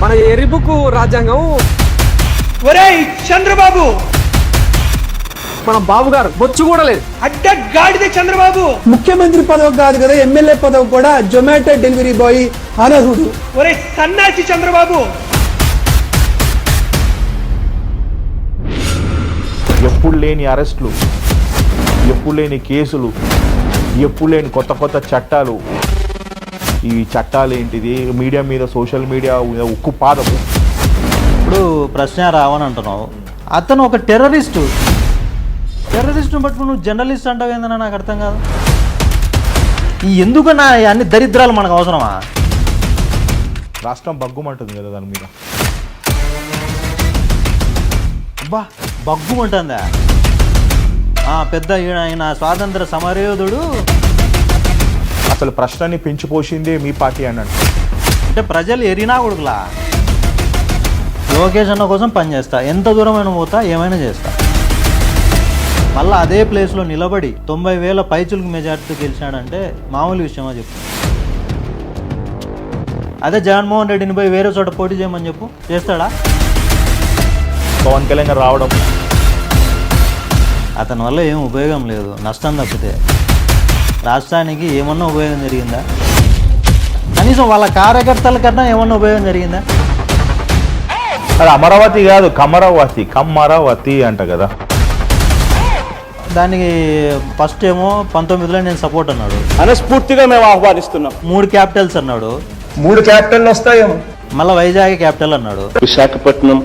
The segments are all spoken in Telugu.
మన ఎరిబుకు రాజ్యాంగం. ఒరేయ్ చంద్రబాబు, మన బాబు గారు బొచ్చు కూడా లేదు. అడ్డగాడిదే చంద్రబాబు. ముఖ్యమంత్రి పదవి కాదు కదా, ఎమ్మెల్యే పదవి కూడా జొమాటో డెలివరీ బాయ్ అనర్హుడు. ఒరే సన్నాసి చంద్రబాబు. ఎప్పుడు లేని అరెస్టులు, ఎప్పుడు లేని కేసులు, ఎప్పుడు లేని కొత్త కొత్త చట్టాలు. ఈ చట్టాలు ఏంటిది? మీడియా మీద, సోషల్ మీడియా మీద ఉక్కు పాదము. ఇప్పుడు ప్రశ్న రావని అంటున్నావు, అతను ఒక టెర్రరిస్టును పట్టుకుని నువ్వు జర్నలిస్ట్ అంటావు ఏందన్నా నాకు అర్థం కాదు. ఈ ఎందుకన్నా అన్ని దరిద్రాలు మనకు అవసరమా? రాష్ట్రం బగ్గుమంటుంది కదా దాని మీద. అబ్బా బగ్గుమంటుందా? పెద్ద ఆయన స్వాతంత్ర సమరయోధుడు. అసలు ప్రశ్నని పెంచిపోసిందే మీ పార్టీ అన్నాడు. అంటే ప్రజలు ఎరినా కొడుకులా. లోకేష్ అన్న కోసం పనిచేస్తా, ఎంత దూరమైనా పోతా, ఏమైనా చేస్తా. మళ్ళీ అదే ప్లేస్లో నిలబడి 90,000 పైచులకు మెజార్టీతో గెలిచాడంటే మామూలు విషయమా చెప్పు. అదే జగన్మోహన్ రెడ్డిని పోయి వేరే చోట పోటీ చేయమని చెప్పు, చేస్తాడా? పవన్ కళ్యాణ్ గారు రావడం, అతని వల్ల ఏం ఉపయోగం లేదు, నష్టం తప్పితే. రాష్ట్రానికి ఏమన్నా ఉపయోగం జరిగిందా? కనీసం వాళ్ళ కార్యకర్తల కన్నా ఏమన్నా ఉపయోగం జరిగిందా? అది అమరావతి కాదు, కమ్మరావతి అంట కదా. దానికి ఫస్ట్ ఏమో 19లో నేను సపోర్ట్ అన్నాడు, మనస్ఫూర్తిగా మేము ఆహ్వానిస్తున్నాం. 3 క్యాపిటల్స్ అన్నాడు, 3 క్యాపిటల్ వస్తాయేమో. మళ్ళీ వైజాగ్ క్యాపిటల్ అన్నాడు. Visakhapatnam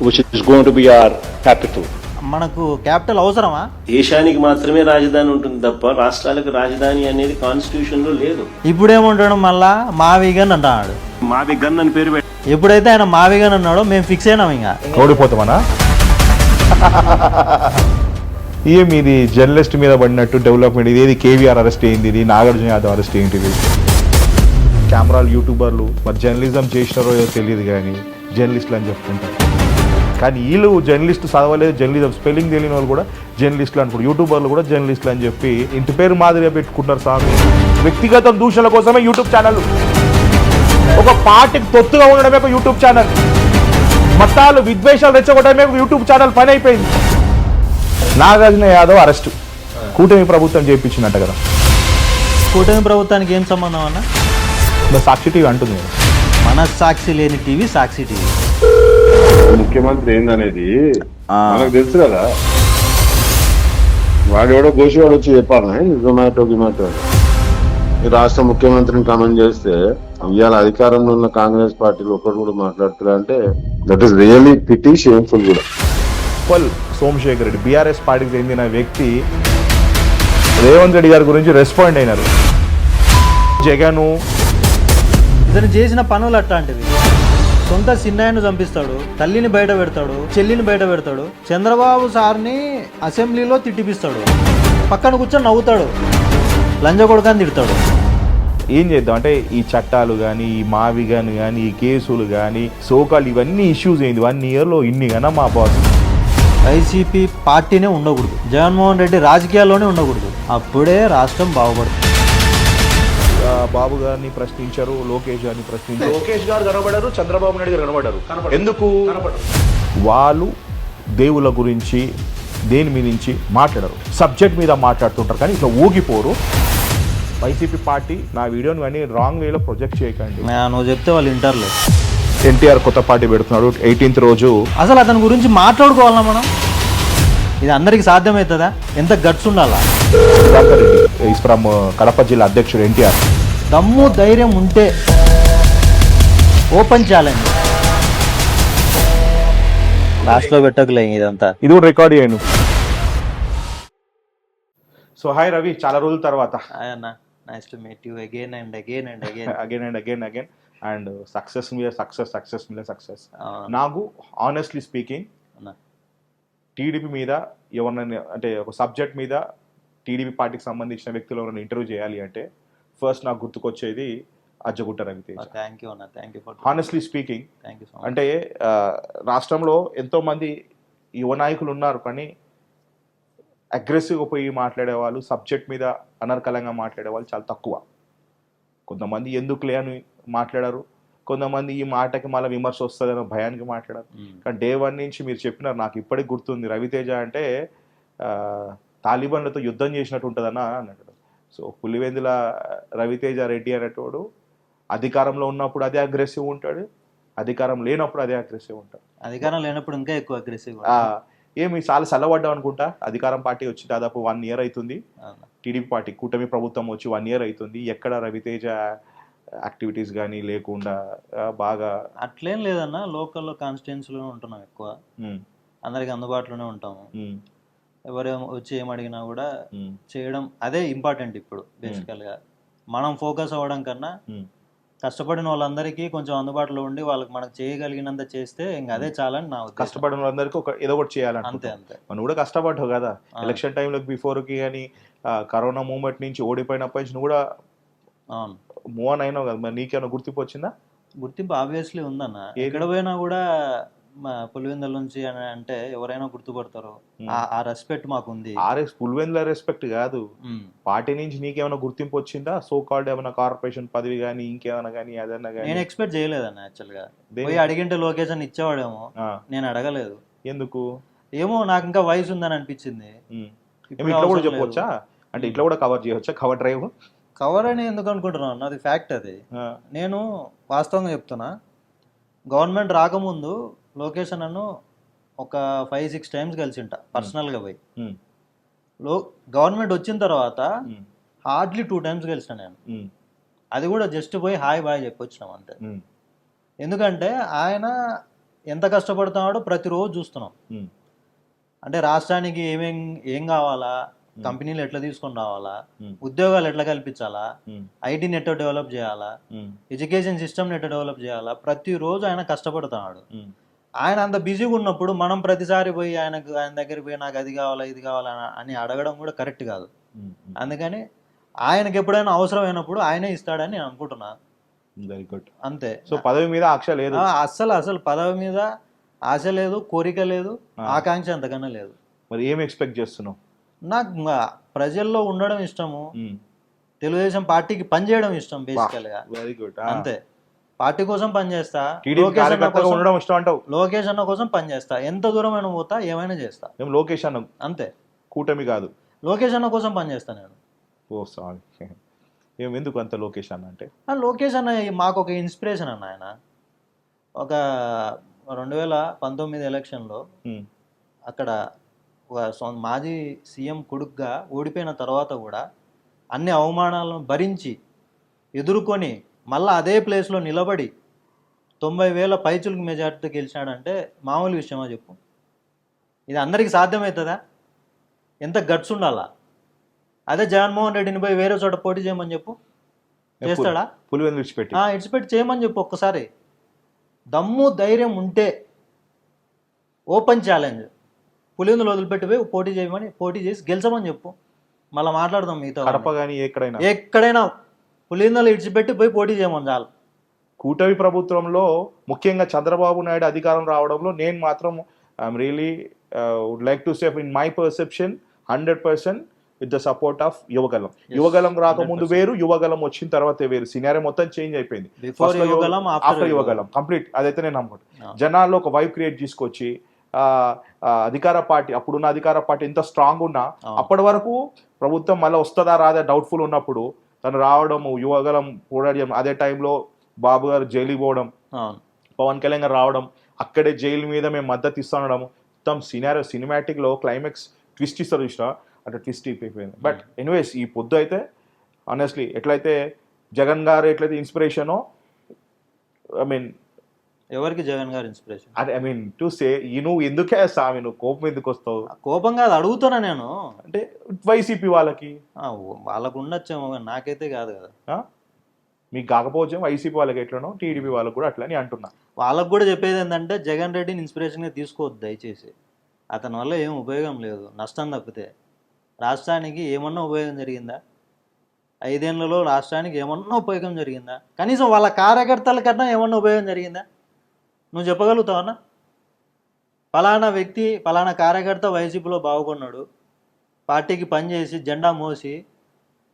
which is going to be our capital. మనకు క్యాపిటల్ అవసరమా? దేశానికి మాత్రమే రాజధాని ఉంటుంది తప్ప రాష్ట్రాలకు రాజధాని అనేది కాన్స్టిట్యూషన్ లో లేదు. ఇప్పుడేముంటాడు మళ్ళా మావిగన్ అంటున్నాడు. మావి గన్ అని పేరు పెట్టి ఎప్పుడైతే ఆయన మావిగన్ అన్నాడో మేము ఫిక్స్ అయినాం. ఇంకా ఓడిపోతామనా? మీది జర్నలిస్ట్ మీద పడినట్టు డెవలప్మెంట్. ఇదేది కేవీఆర్ అరెస్ట్ అయింది, ఇది నాగార్జున యాదవ్ అరెస్ట్ ఏంటిది? కెమెరాలు, యూట్యూబర్లు మరి జర్నలిజం చేసినారో ఏదో తెలియదు కానీ జర్నలిస్టులు అని చెప్పుకుంటారు. కానీ వీళ్ళు జర్నలిస్ట్ చదవలేదు, జర్నలిజం స్పెల్లింగ్ తెలియని వాళ్ళు కూడా జర్నలిస్టులు అనుకుంటారు. యూట్యూబర్లు కూడా జర్నలిస్టులు అని చెప్పి ఇంటి పేరు మాదిరిగా పెట్టుకుంటారు. సాగు వ్యక్తిగత దూషణల కోసమే యూట్యూబ్ ఛానల్, ఒక పార్టీకి తొత్తుగా ఉండడమే ఒక యూట్యూబ్ ఛానల్, మతాలు విద్వేషాలు రెచ్చగొట్టడమే ఒక యూట్యూబ్ ఛానల్ పని అయిపోయింది. నాగార్జున యాదవ్ అరెస్టు కూటమి ప్రభుత్వం చేయించినట్ట కదా. కూటమి ప్రభుత్వానికి ఏం సంబంధం అన్న? సాక్షి టీవీ అంటుంది కదా. మనస్సాక్షి లేని టీవీ సాక్షి టీవీ. ముఖ్యమంత్రి ఏందనేది మనకు తెలుసు కదా. వాడు ఎవడో గోషివాడు వచ్చి చెప్పాలి జొమాటో గిమాటో. ఈ రాష్ట్ర ముఖ్యమంత్రిని కమెంట్ చేస్తే ఇవాళ అధికారంలో ఉన్న కాంగ్రెస్ పార్టీలు ఒకరు కూడా మాట్లాడుతున్నారంటే that is really pity, shameful కూడా. సోమశేఖర్ రెడ్డి బీఆర్ఎస్ పార్టీకి చెందిన వ్యక్తి రేవంత్ రెడ్డి గారి గురించి రెస్పాండ్ అయినారు. జగను ఇతను చేసిన పనులు అట్లాంటివి. సొంత సిన్నాయను చంపిస్తాడు, తల్లిని బయట పెడతాడు, చెల్లిని బయట పెడతాడు, చంద్రబాబు సార్ని అసెంబ్లీలో తిట్టిపిస్తాడు, పక్కన కూర్చొని నవ్వుతాడు, లంజ కొడుకని తిడతాడు. ఏం చేద్దాం అంటే ఈ చట్టాలు కానీ, ఈ మావిగన్ కానీ, ఈ కేసులు కానీ, సోకాలు ఇవన్నీ ఇష్యూస్ అయింది 1 ఇయర్లో ఇన్ని కన్నా మా బాస్. వైసీపీ పార్టీనే ఉండకూడదు, జగన్మోహన్ రెడ్డి రాజకీయాల్లోనే ఉండకూడదు, అప్పుడే రాష్ట్రం బాగుపడుతుంది. బాబు గారిని ప్రశ్నించారు, లోకేష్ గారిని ప్రశ్నించారు. లోకేష్ గారు కనబడారు, చంద్రబాబు నాయుడు గారు కనబడారు. ఎందుకు? వాళ్ళు దేవుళ్ళ గురించి దేని మీద నుంచి మాట్లాడరు, సబ్జెక్ట్ మీద మాట్లాడుతుంటారు, కానీ ఇట్లా ఊగిపోరు. వైసీపీ పార్టీ నా వీడియోని అన్ని రాంగ్ వేలో ప్రొజెక్ట్ చేయకండి. నువ్వు చెప్తే వాళ్ళు వింటారులే. ఎన్టీఆర్ కొత్త పార్టీ పెడుతున్నాడు 18th రోజు. అసలు అతని గురించి మాట్లాడుకోవాలా మనం? ఇది అందరికి సాధ్యమవుతుందా? ఎంత గట్స్ ఉండాలా? ఈస్ ఫ్రమ్ కడప జిల్లా అధ్యక్షుడు ఎన్టీఆర్. దమ్ము ధైర్యం ఉంటే ఓపెన్ ఛాలెంజ్. లాస్ట్లో పెట్టకులే ఇదంతా. ఇది కూడా రికార్డ్ చేయను. సో హాయ్ రవి, చాలా రోజుల తర్వాత. హాయ్ అన్న, nice to meet you again and again and again again and again again and success మీద సక్సెస్. నాకు ఆనెస్ట్లీ స్పీకింగ్ టీడీపీ మీద ఎవరినైనా అంటే ఒక సబ్జెక్ట్ మీద టీడీపీ పార్టీకి సంబంధించిన వ్యక్తులు ఎవరైనా ఇంటర్వ్యూ చేయాలి అంటే ఫస్ట్ నాకు గుర్తుకొచ్చేది అజ్జగుట్ట రవితేజ. థ్యాంక్ యూ అన్న, thank you for honestly speaking. Thank you so much. అంటే రాష్ట్రంలో ఎంతోమంది యువ నాయకులు ఉన్నారు, కానీ అగ్రెసివ్గా పోయి మాట్లాడే వాళ్ళు, సబ్జెక్ట్ మీద అనర్కలంగా మాట్లాడే వాళ్ళు చాలా తక్కువ. కొంతమంది ఎందుకులే అని మాట్లాడారు, కొంతమంది ఈ మాటకి మళ్ళీ విమర్శ వస్తుందనే భయానికి మాట్లాడారు. కానీ డే 1 నుంచి మీరు చెప్పినారు, నాకు ఇప్పటికి గుర్తుంది, రవితేజ అంటే తాలిబాన్లతో యుద్ధం చేసినట్టు ఉంటుందన్న అన్నాడు. సో పులివెందుల రవితేజ రెడ్డి అనేటోడు అధికారంలో ఉన్నప్పుడు అదే అగ్రెసివ్ ఉంటాడు, అధికారం లేనప్పుడు అదే అగ్రెసివ్ ఉంటాడు. అధికారం లేనప్పుడు ఇంకా ఎక్కువ అగ్రెసివ్. ఏమి చాలా చల్లబడ్డాం అనుకుంటా. అధికారం పార్టీ వచ్చి దాదాపు 1 year అవుతుంది, టీడీపీ పార్టీ కూటమి ప్రభుత్వం వచ్చి 1 year అవుతుంది. ఎక్కడ రవితేజ యాక్టివిటీస్ కానీ లేకుండా బాగా అట్లేం లేదన్న, లోకల్లో కాన్స్టిట్యున్సీలోనే ఉంటున్నాం ఎక్కువ, అందరికి అందుబాటులోనే ఉంటాము. ఎవరు వచ్చి ఏమడిగినా కూడా చేయడం అదే ఇంపార్టెంట్ ఇప్పుడు. బేసికల్గా మనం ఫోకస్ అవ్వడం కన్నా కష్టపడిన వాళ్ళందరికీ కొంచెం అందుబాటులో ఉండి వాళ్ళకి మనకు చేయగలిగినంత చేస్తే ఇంకా అదే చాలని నా ఉద్దేశం. కష్టపడిన వాళ్ళందరికీ ఏదో ఒకటి చేయాలంటే అంతే అంతే. మనం కూడా కష్టపడ్డావు కదా ఎలక్షన్ టైంలో బిఫోర్కి కానీ కరోనా మూమెంట్ నుంచి ఓడిపోయినప్పటి నుంచి నువ్వు కూడా మూవ్ ఆన్ అయినావు కదా. మరి నీకేమైనా గుర్తింపు వచ్చిందా? గుర్తింపు ఆబ్వియస్లీ ఉందన్న. ఎక్కడ పోయినా కూడా పులివెందుల నుంచి అని అంటే ఎవరైనా గుర్తుపడతారు. ఆ రెస్పెక్ట్ మాకు ఉంది. పులివెందుల రెస్పెక్ట్ కాదు, పార్టీ నుంచి నీకేమైనా గుర్తింపు వచ్చిందా? సో కాల్డ్ ఏమైనా కార్పొరేషన్ పదవి కానీ ఇంకేమైనా కానీ అదన్నా కానీ? నేను ఎక్స్పెక్ట్ చేయలేదన్న. యాక్చువల్ గా పోయి అడిగింటే లొకేషన్ ఇచ్చేవాడేమో, నేను అడగలేదు. ఎందుకు? ఏమో నాకు ఇంకా వయసు ఉందని అనిపించింది. ఇట్లా కూడా చెప్పవచ్చా? అంటే ఇట్లా కూడా కవర్ చేయవచ్చా? కవర్ డ్రైవ్ కవర్ అని ఎందుకు అనుకుంటున్నాను, అది ఫ్యాక్ట్. అది నేను వాస్తవంగా చెప్తున్నా. గవర్నమెంట్ రాకముందు లొకేషన్ అను ఒక 5-6 times కలిసింట పర్సనల్గా పోయి. గవర్నమెంట్ వచ్చిన తర్వాత హార్డ్లీ 2 times కలిసిన నేను. అది కూడా జస్ట్ పోయి హాయ్ బాయ్ చెప్పొచ్చినాం అంతే. ఎందుకంటే ఆయన ఎంత కష్టపడుతున్నాడో ప్రతిరోజు చూస్తున్నాం. అంటే రాష్ట్రానికి ఏం కావాలా, కంపెనీలు ఎట్లా తీసుకొని రావాలా, ఉద్యోగాలు ఎట్లా కల్పించాలా, ఐటీని ఎట్లా డెవలప్ చేయాలా, ఎడ్యుకేషన్ సిస్టమ్ని ఎట్లా డెవలప్ చేయాలా, ప్రతిరోజు ఆయన కష్టపడుతున్నాడు. ఆయన అంత బిజీగా ఉన్నప్పుడు మనం ప్రతిసారి పోయి ఆయన దగ్గరికి పోయి నాకు అది కావాలా ఇది కావాలా అని అడగడం కూడా కరెక్ట్ కాదు. అందుకని ఆయనకి ఎప్పుడైనా అవసరం అయినప్పుడు ఆయనే ఇస్తాడని నేను అనుకుంటున్నా. Very good. అంతే. సో పదవి మీద ఆశ లేదు, అసలు పదవి మీద ఆశ లేదు, కోరిక లేదు, ఆకాంక్ష అంతకన్నా లేదు. మరి ఏం ఎక్స్పెక్ట్ చేస్తున్నావు? నాకు ప్రజల్లో ఉండడం ఇష్టము, తెలుగుదేశం పార్టీకి పనిచేయడం ఇష్టం బేసికల్గా. Very good. అంతే. పార్టీ కోసం పనిచేస్తా, లోకేష్ అన్న కోసం పనిచేస్తా, ఎంత దూరం అయినా పోతా, ఏమైనా చేస్తా. లోకేష్ అన్న అంతే, కూటమి కాదు, లోకేష్ అన్న కోసం పనిచేస్తా నేను. ఓ సారీ, ఎందుకు అంత లోకేష్ అన్న అంటే? లోకేష్ అన్న మాకు ఒక ఇన్స్పిరేషన్ అన్న. ఆయన ఒక 2019 ఎలక్షన్లో అక్కడ ఒక మాజీ సీఎం కొడుకుగా ఓడిపోయిన తర్వాత కూడా అన్ని అవమానాలను భరించి ఎదుర్కొని మళ్ళీ అదే ప్లేస్లో నిలబడి 90,000 పైచులకు మెజార్టీతో గెలిచాడంటే మామూలు విషయమా చెప్పు? ఇది అందరికీ సాధ్యమవుతుందా? ఎంత గట్స్ ఉండాలా? అదే జగన్మోహన్ రెడ్డిని పోయి వేరే చోట పోటీ చేయమని చెప్పు, చేస్తాడా? ఇడిచిపెట్టి చేయమని చెప్పు ఒక్కసారి. దమ్ము ధైర్యం ఉంటే ఓపెన్ ఛాలెంజ్, పులివెందులు వదిలిపెట్టి పోయి పోటీ చేసి గెలిచమని చెప్పు. మళ్ళీ మాట్లాడదాం మీతో. ఎక్కడైనా పులివెందులు ఇడిచిపెట్టి పోయి పోటీ చేయమని చాలు. కూటమి ప్రభుత్వంలో ముఖ్యంగా చంద్రబాబు నాయుడు అధికారం రావడంలో నేను మాత్రం I'm really would like to say in my perception 100% with the support of Yuvagalam. Yuvagalam రాకముందు వేరు, యువగలం వచ్చిన తర్వాత వేరు. సినారియో మొత్తం చేంజ్ అయిపోయింది. After Yuvagalam complete. అదైతే నేను నమ్ముకుంటాను. జనాల్లో ఒక వైబ్ క్రియేట్ చేసుకొచ్చి అధికార పార్టీ, అప్పుడున్న అధికార పార్టీ ఎంత స్ట్రాంగ్ ఉన్నా అప్పటి వరకు ప్రభుత్వం మళ్ళీ వస్తుందా రాదా డౌట్ఫుల్ ఉన్నప్పుడు తను రావడము, యువగలం పోరాడడం, అదే టైంలో బాబు గారు జైలుకి పోవడం, పవన్ కళ్యాణ్ గారు రావడం, అక్కడే జైలు మీద మేము మద్దతు ఇస్తుండడం, మొత్తం సినిమాటిక్లో క్లైమాక్స్ ట్విస్ట్ ఇస్తారు చూసిన, అట్లా ట్విస్ట్ అయిపోయింది. బట్ ఎనీవేస్ ఈ పొద్దు అయితే ఆనెస్ట్లీ ఎట్లయితే జగన్ గారు ఎట్లయితే ఇన్స్పిరేషనో, ఐ మీన్ ఎవరికి జగన్ గారు inspiration? I mean to say నువ్వు ఎందుకే స్వామి, నువ్వు కోపం ఎందుకు వస్తావు? కోపం కాదు, అడుగుతున్నా నేను. అంటే వైసీపీ వాళ్ళకి ఉండొచ్చేమో, నాకైతే కాదు కదా. మీకు కాకపోవచ్చు, వైసీపీ వాళ్ళకి ఎట్లనో టీడీపీ వాళ్ళకి కూడా అట్లని అంటున్నా. వాళ్ళకు కూడా చెప్పేది ఏంటంటే జగన్ రెడ్డిని ఇన్స్పిరేషన్గా తీసుకోవద్దు దయచేసి. అతని వల్ల ఏం ఉపయోగం లేదు, నష్టం తప్పితే. రాష్ట్రానికి ఏమన్నా ఉపయోగం జరిగిందా? 5 ఏళ్లలో రాష్ట్రానికి ఏమన్నా ఉపయోగం జరిగిందా? కనీసం వాళ్ళ కార్యకర్తల కన్నా ఏమన్నా ఉపయోగం జరిగిందా? నువ్వు చెప్పగలుగుతావన్నా? ఫలానా వ్యక్తి, ఫలానా కార్యకర్త వైసీపీలో బాగుకున్నాడు, పార్టీకి పనిచేసి జెండా మోసి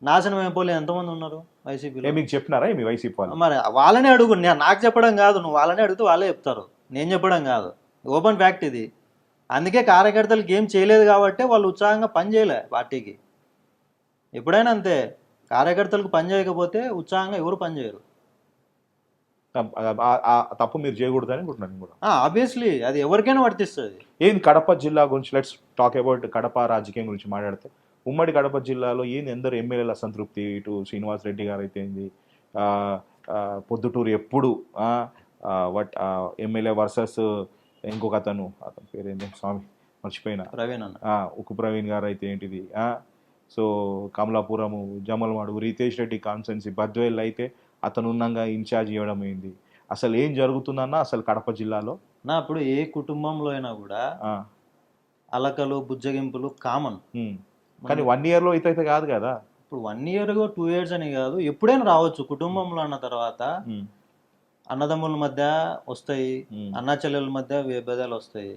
నాశనం అయిపోలే ఎంతమంది ఉన్నారు వైసీపీలో? మీకు చెప్పినారా మీ వైసీపీ వాళ్ళు? మరి వాళ్ళనే అడుగు, నాకు చెప్పడం కాదు, నువ్వు వాళ్ళనే అడిగితే వాళ్ళే చెప్తారు, నేను చెప్పడం కాదు, ఓపెన్ ఫ్యాక్ట్ ఇది. అందుకే కార్యకర్తలకు ఏం చేయలేదు కాబట్టి వాళ్ళు ఉత్సాహంగా పని చేయలే పార్టీకి. ఎప్పుడైనా అంతే, కార్యకర్తలకు పని చేయకపోతే ఉత్సాహంగా ఎవరు పని చేయరు. తప్పు మీరు చేయకూడదని అనుకుంటున్నాను కూడా. ఆబ్వియస్లీ అది ఎవరికైనా వర్తిస్తుంది. ఏంది కడప జిల్లా గురించి, లెట్స్ టాక్ అబౌట్ కడప రాజకీయం గురించి మాట్లాడితే, ఉమ్మడి కడప జిల్లాలో ఏంది ఎందరు ఎమ్మెల్యేల అసంతృప్తి, ఇటు శ్రీనివాస్ రెడ్డి గారు అయితే ఏంది, పొద్దుటూరు ఎప్పుడు ఎమ్మెల్యే వర్సెస్ ఇంకొక అతని పేరేంటి స్వామి మర్చిపోయినా, ప్రవీణ్ అన్న, ఉక్కు ప్రవీణ్ గారు అయితే ఏంటిది, సో కమలాపురము జమలమడుగు రితేష్ రెడ్డి కాన్స్టెన్సీ బద్వేల్ అయితే అతను ఉన్నంగా ఇన్ఛార్జ్ ఇవ్వడం అయింది. అసలు ఏం జరుగుతుందన్న అసలు కడప జిల్లాలో? ఇప్పుడు ఏ కుటుంబంలో అయినా కూడా అలకలు బుజ్జగింపులు కామన్. కానీ 1 yearలో అయితే కాదు కదా. ఇప్పుడు 1 year 2 years అని కాదు, ఎప్పుడైనా రావచ్చు. కుటుంబంలో అన్న తర్వాత అన్నదమ్ముల మధ్య వస్తాయి, అన్నా చెల్లెల మధ్య విభేదాలు వస్తాయి,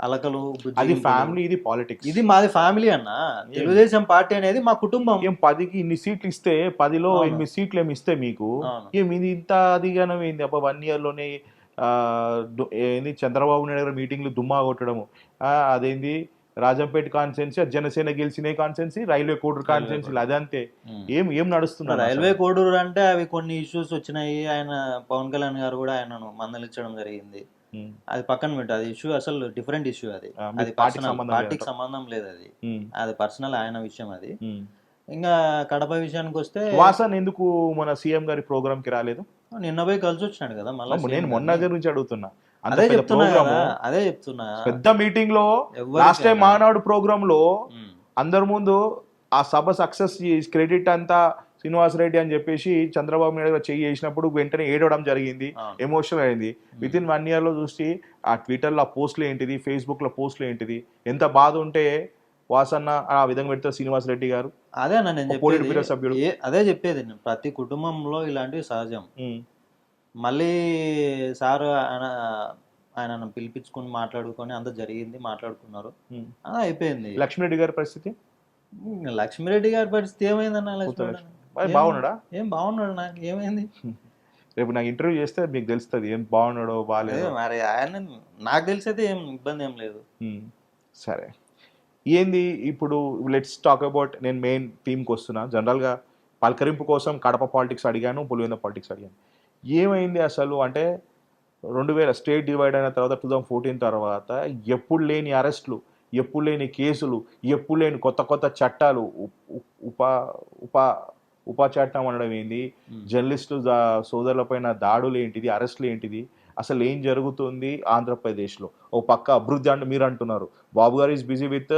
అలకలు అది ఫ్యామిలీ, ఇది పాలిటిక్స్. ఇది మాది ఫ్యామిలీ అన్న. తెలుగుదేశం పార్టీ అనేది మా కుటుంబం. ఏం 10కి ఇన్ని సీట్లు ఇస్తే 10లో 8 సీట్లు ఏమి ఇస్తే మీకు ఏమి ఇది ఇంత అదిగానం ఏంది? అబ్బా 1 yearలోనే ఏంది చంద్రబాబు నాయుడు గారు మీటింగ్లు దుమ్మా కొట్టడము, అదేంది రాజంపేట కాన్స్టెన్సీ, జనసేన గెలిచిన కాన్స్టెన్సీ, రైల్వే కోడూరు కాన్స్టెన్సీ, అదంతే. ఏం నడుస్తున్నారు? రైల్వే కోడూరు అంటే అవి కొన్ని ఇష్యూస్ వచ్చినాయి. ఆయన పవన్ కళ్యాణ్ గారు కూడా ఆయనను మందలించడం జరిగింది. అది పక్కన పెట్టు, అది ఇష్యూ అసలు డిఫరెంట్ ఇష్యూ. అది పార్టీకి సంబంధం లేదు, అది పర్సనల్ ఆయన విషయం. అది ఇంకా కడప విషయానికి వస్తే, వాసన్ ఎందుకు మన సీఎం గారి ప్రోగ్రామ్ కి రాలేదు? నిన్న పోయి కలిసి వచ్చినాడు కదా. మళ్ళీ నేను మొన్న గురించి అడుగుతున్నా, అదే చెప్తున్నా. పెద్ద మీటింగ్ లో లాస్ట్ టైం మానాడు ప్రోగ్రామ్ లో అందరి ముందు ఆ సభ సక్సెస్ క్రెడిట్ అంతా శ్రీనివాస్ రెడ్డి అని చెప్పేసి చంద్రబాబు నాయుడు గారు చెయ్యి చేసినప్పుడు వెంటనే ఏడవడం జరిగింది, ఎమోషనల్ అయింది. విత్ ఇన్ 1 yearలో చూసి ఆ ట్విట్టర్లో ఆ పోస్టులు ఏంటిది, ఫేస్బుక్లో పోస్టులు ఏంటిది, ఎంత బాధ ఉంటే వాసన్న ఆ విధంగా పెడతారు శ్రీనివాస్ రెడ్డి గారు. అదే నేను చెప్పేది, సభ్యుడు అదే చెప్పేది. ప్రతి కుటుంబంలో ఇలాంటివి సహజం. మళ్ళీ సార్ ఆయన పిలిపించుకుని మాట్లాడుకొని అంత జరిగింది, మాట్లాడుకున్నారు, అయిపోయింది. లక్ష్మీరెడ్డి గారి పరిస్థితి, లక్ష్మీరెడ్డి గారి పరిస్థితి ఏమైందన్న? బాగున్నాడా? ఏం బాగున్నాడు, నాకు ఏమైంది? రేపు నాకు ఇంటర్వ్యూ చేస్తే మీకు తెలుస్తుంది ఏం బాగున్నాడో బాగాలేదు. మరి ఆయన నాకు తెలిసైతే ఏం ఇబ్బంది ఏం లేదు. సరే, ఏంది ఇప్పుడు లెట్స్ టాక్ అబౌట్, నేను మెయిన్ థీమ్కి వస్తున్నా. జనరల్గా పలకరింపు కోసం కడప పాలిటిక్స్ అడిగాను, పులివెందుల పాలిటిక్స్ అడిగాను. ఏమైంది అసలు అంటే 2000 స్టేట్ డివైడ్ అయిన తర్వాత 2014 తర్వాత ఎప్పుడు లేని అరెస్టులు, ఎప్పుడు లేని కేసులు, ఎప్పుడు లేని కొత్త కొత్త చట్టాలు, ఉపా చట్టం అనడం ఏంది, జర్నలిస్టు సోదరులపైన దాడులు ఏంటిది, అరెస్టులు ఏంటిది, అసలు ఏం జరుగుతుంది ఆంధ్రప్రదేశ్లో? ఓ పక్క అభివృద్ధి అంటే మీరు అంటున్నారు, బాబు గారు is busy with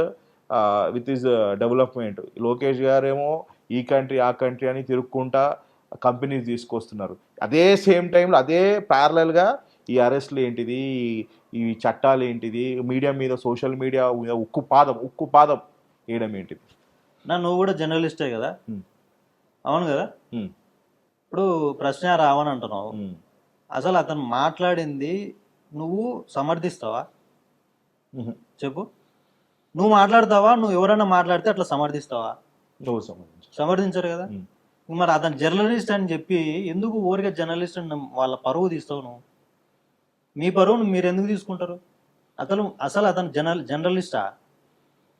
his development, Lokesh గారేమో ఈ కంట్రీ ఆ కంట్రీ అని తిరుక్కుంటా కంపెనీస్ తీసుకొస్తున్నారు. అదే సేమ్ టైంలో అదే ప్యారలల్గా ఈ అరెస్టులు ఏంటిది, ఈ చట్టాలు ఏంటిది, మీడియా మీద సోషల్ మీడియా ఉక్కు పాదం వేయడం ఏంటిది? నువ్వు కూడా జర్నలిస్టే కదా, అవును కదా? ఇప్పుడు ప్రశ్న రావని అంటున్నావు, అసలు అతను మాట్లాడింది నువ్వు సమర్థిస్తావా? చెప్పు, నువ్వు మాట్లాడతావా? నువ్వు ఎవరైనా మాట్లాడితే అట్లా సమర్థిస్తావా? నువ్వు సమర్థించరు కదా. మరి అతను జర్నలిస్ట్ అని చెప్పి ఎందుకు ఊరికే జర్నలిస్ట్ అని వాళ్ళ పరువు తీస్తావు? నువ్వు మీ పరువును మీరు ఎందుకు తీసుకుంటారు? అసలు అతను జర్నలిస్టా?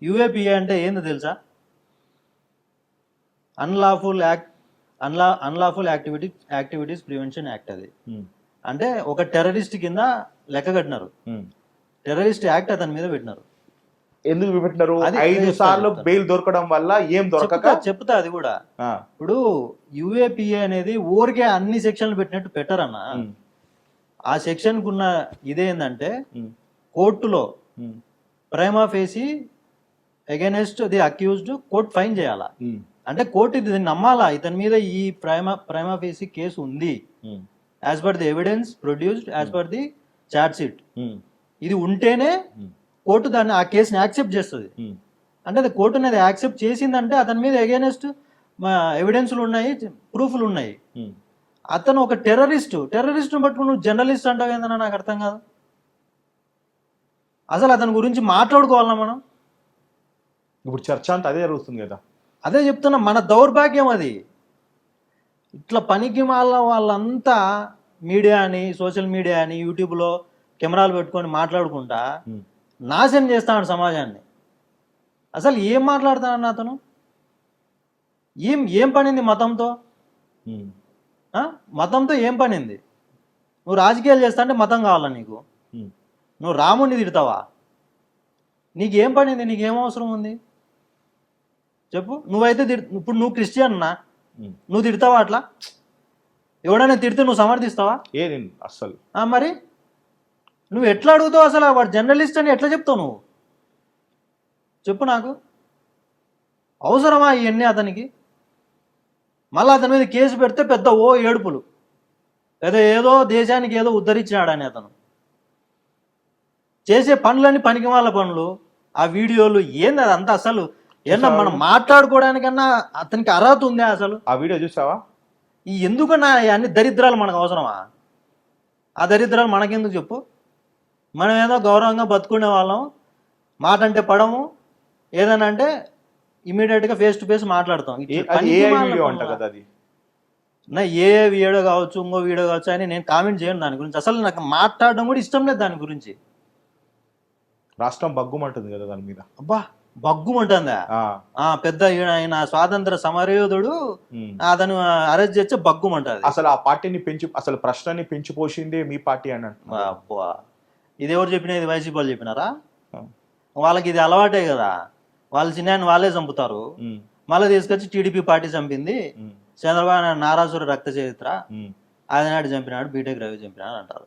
యూఏపీఏ అంటే ఏందో తెలుసా? Unlawful activities prevention act. అది అంటే ఒక టెర్రరిస్ట్ కింద లెక్క కట్టినారు. టెర్రరిస్ట్ యాక్ట్ అతని మీద పెట్టినారు. ఎందుకు పెట్టినారు? 5 సార్లు బెయిల్ దొరకడం వల్ల ఏం దొరకక చెప్తా. అది కూడా ఇప్పుడు యూఏపీఏ అనేది ఊరికే అన్ని సెక్షన్లు పెట్టినట్టు పెట్టరన్న. ఆ సెక్షన్ కున్న ఇదేంటంటే కోర్టులో prima facie against the accused court fine చేయాలా. అంటే కోర్టు ఇది నమ్మాలా, ఇతని మీద ఈ ప్రైమా ఫేసి కేసు ఉంది as per the evidence produced as per the charge sheet. ఇది ఉంటేనే కోర్టు దాన్ని ఆ కేసుని యాక్సెప్ట్ చేస్తుంది. అంటే అది కోర్టు అనేది యాక్సెప్ట్ చేసిందంటే అతని మీద అగైనెస్ట్ ఎవిడెన్స్లు ఉన్నాయి, ప్రూఫ్లు ఉన్నాయి. అతను ఒక టెర్రరిస్ట్ను పట్టుకుని నువ్వు జర్నలిస్ట్ అంటావు ఏందన్నా? నాకు అర్థం కాదు. అసలు అతని గురించి మాట్లాడుకోవాలన్నా మనం? ఇప్పుడు చర్చ అంతా అదే జరుగుతుంది కదా. అదే చెప్తున్నా, మన దౌర్భాగ్యం అది. ఇట్లా పనికి వాళ్ళంతా మీడియా అని, సోషల్ మీడియా అని, యూట్యూబ్లో కెమెరాలు పెట్టుకొని మాట్లాడుకుంటా నాశనం చేస్తాడు సమాజాన్ని. అసలు ఏం మాట్లాడతాడన్న అతను? ఏం పనింది మతంతో? మతంతో ఏం పనింది? నువ్వు రాజకీయాలు చేస్తా అంటే మతం కావాలా నీకు? నువ్వు రాముడిని తిడతావా? నీకేం పనింది? నీకేం అవసరం ఉంది చెప్పు? నువ్వైతే ఇప్పుడు నువ్వు క్రిస్టియన్నా, నువ్వు తిడతావా అట్లా? ఎవడైనా తిడితే నువ్వు సమర్థిస్తావా? అస్సలు. మరి నువ్వు ఎట్లా అడుగుతావు? అసలు వాడు జర్నలిస్ట్ అని ఎట్లా చెప్తావు నువ్వు? చెప్పు నాకు. అవసరమా ఇవన్నీ అతనికి? మళ్ళీ అతని మీద కేసు పెడితే పెద్ద ఏడుపులు, ఏదో దేశానికి ఏదో ఉద్ధరించినాడని. అతను చేసే పనులన్నీ పనికి వాళ్ళ పనులు, ఆ వీడియోలు ఏంది అదంతా? అసలు ఏమన్నా మనం మాట్లాడుకోవడానికన్నా అతనికి అర్హత ఉందా అసలు? ఆ వీడియో చూసావా? ఎందుకన్నా అన్ని దరిద్రాలు మనకు అవసరమా? ఆ దరిద్రాలు మనకెందుకు చెప్పు? మనం ఏదో గౌరవంగా బతుకునే వాళ్ళం, మాట అంటే పడము, ఏదైనా అంటే ఇమీడియట్గా ఫేస్ టు ఫేస్ మాట్లాడతాం. నా ఏ వీడియో కావచ్చు, ఇంకో వీడియో కావచ్చు అని నేను కామెంట్ చేయను దాని గురించి. అసలు నాకు మాట్లాడడం కూడా ఇష్టం లేదు దాని గురించి. రాష్ట్రం బగ్గుమంటుంది కదా దాని మీద. అబ్బా, బగ్గుమంటుందా? పెద్ద ఆయన స్వాతంత్ర సమరయోధుడు, అతను అరెస్ట్ చేస్తే బగ్గుమంటది. అసలు ఆ పార్టీని అసలు ప్రశ్నని పెంచిపోసింది మీ పార్టీ అని. అబ్బా, ఇది ఎవరు చెప్పినా? ఇది వైసీపీ వాళ్ళు చెప్పినారా? వాళ్ళకి ఇది అలవాటే కదా. వాళ్ళ చిన్నాన్ని వాళ్ళే చంపుతారు, మళ్ళీ తీసుకొచ్చి టీడీపీ పార్టీ చంపింది, చంద్రబాబు నారాసుర రక్త చరిత్ర, ఆదినాడు చంపినాడు, బీటెక్ రవి చంపినాడు అంటారు.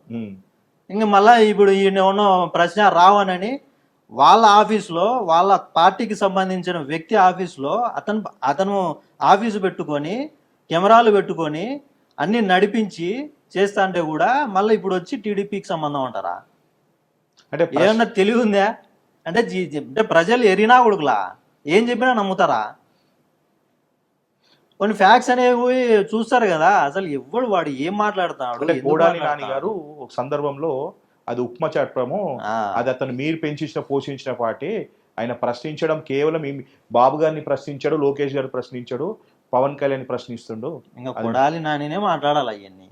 ఇంకా మళ్ళీ ఇప్పుడు ఈయన ఉన్న ప్రశ్న రావనని వాళ్ళ ఆఫీస్లో, వాళ్ళ పార్టీకి సంబంధించిన వ్యక్తి ఆఫీస్లో అతను ఆఫీసు పెట్టుకొని కెమెరాలు పెట్టుకొని అన్ని నడిపించి చేస్తా అంటే కూడా మళ్ళీ ఇప్పుడు వచ్చి టీడీపీకి సంబంధం అంటారా? అంటే ఏమన్నా తెలివి ఉందా? అంటే ప్రజలు ఎరినా కొడుకులా ఏం చెప్పినా నమ్ముతారా? కొన్ని ఫ్యాక్ట్స్ అనేవి చూస్తారు కదా. అసలు ఎవడు వాడు ఏం మాట్లాడుతున్నాడు? కోడాలి నాని గారు ఒక సందర్భంలో అది ఉప్మా చట్టము, అది అతను మీరు పోషించిన పార్టీ, ఆయన ప్రశ్నించడం కేవలం బాబు గారిని ప్రశ్నించాడు, లోకేష్ గారు ప్రశ్నించాడు, పవన్ కళ్యాణ్ ప్రశ్నిస్తుండు. ఇంకా కొడాలి నానినే మాట్లాడాలి అవన్నీ.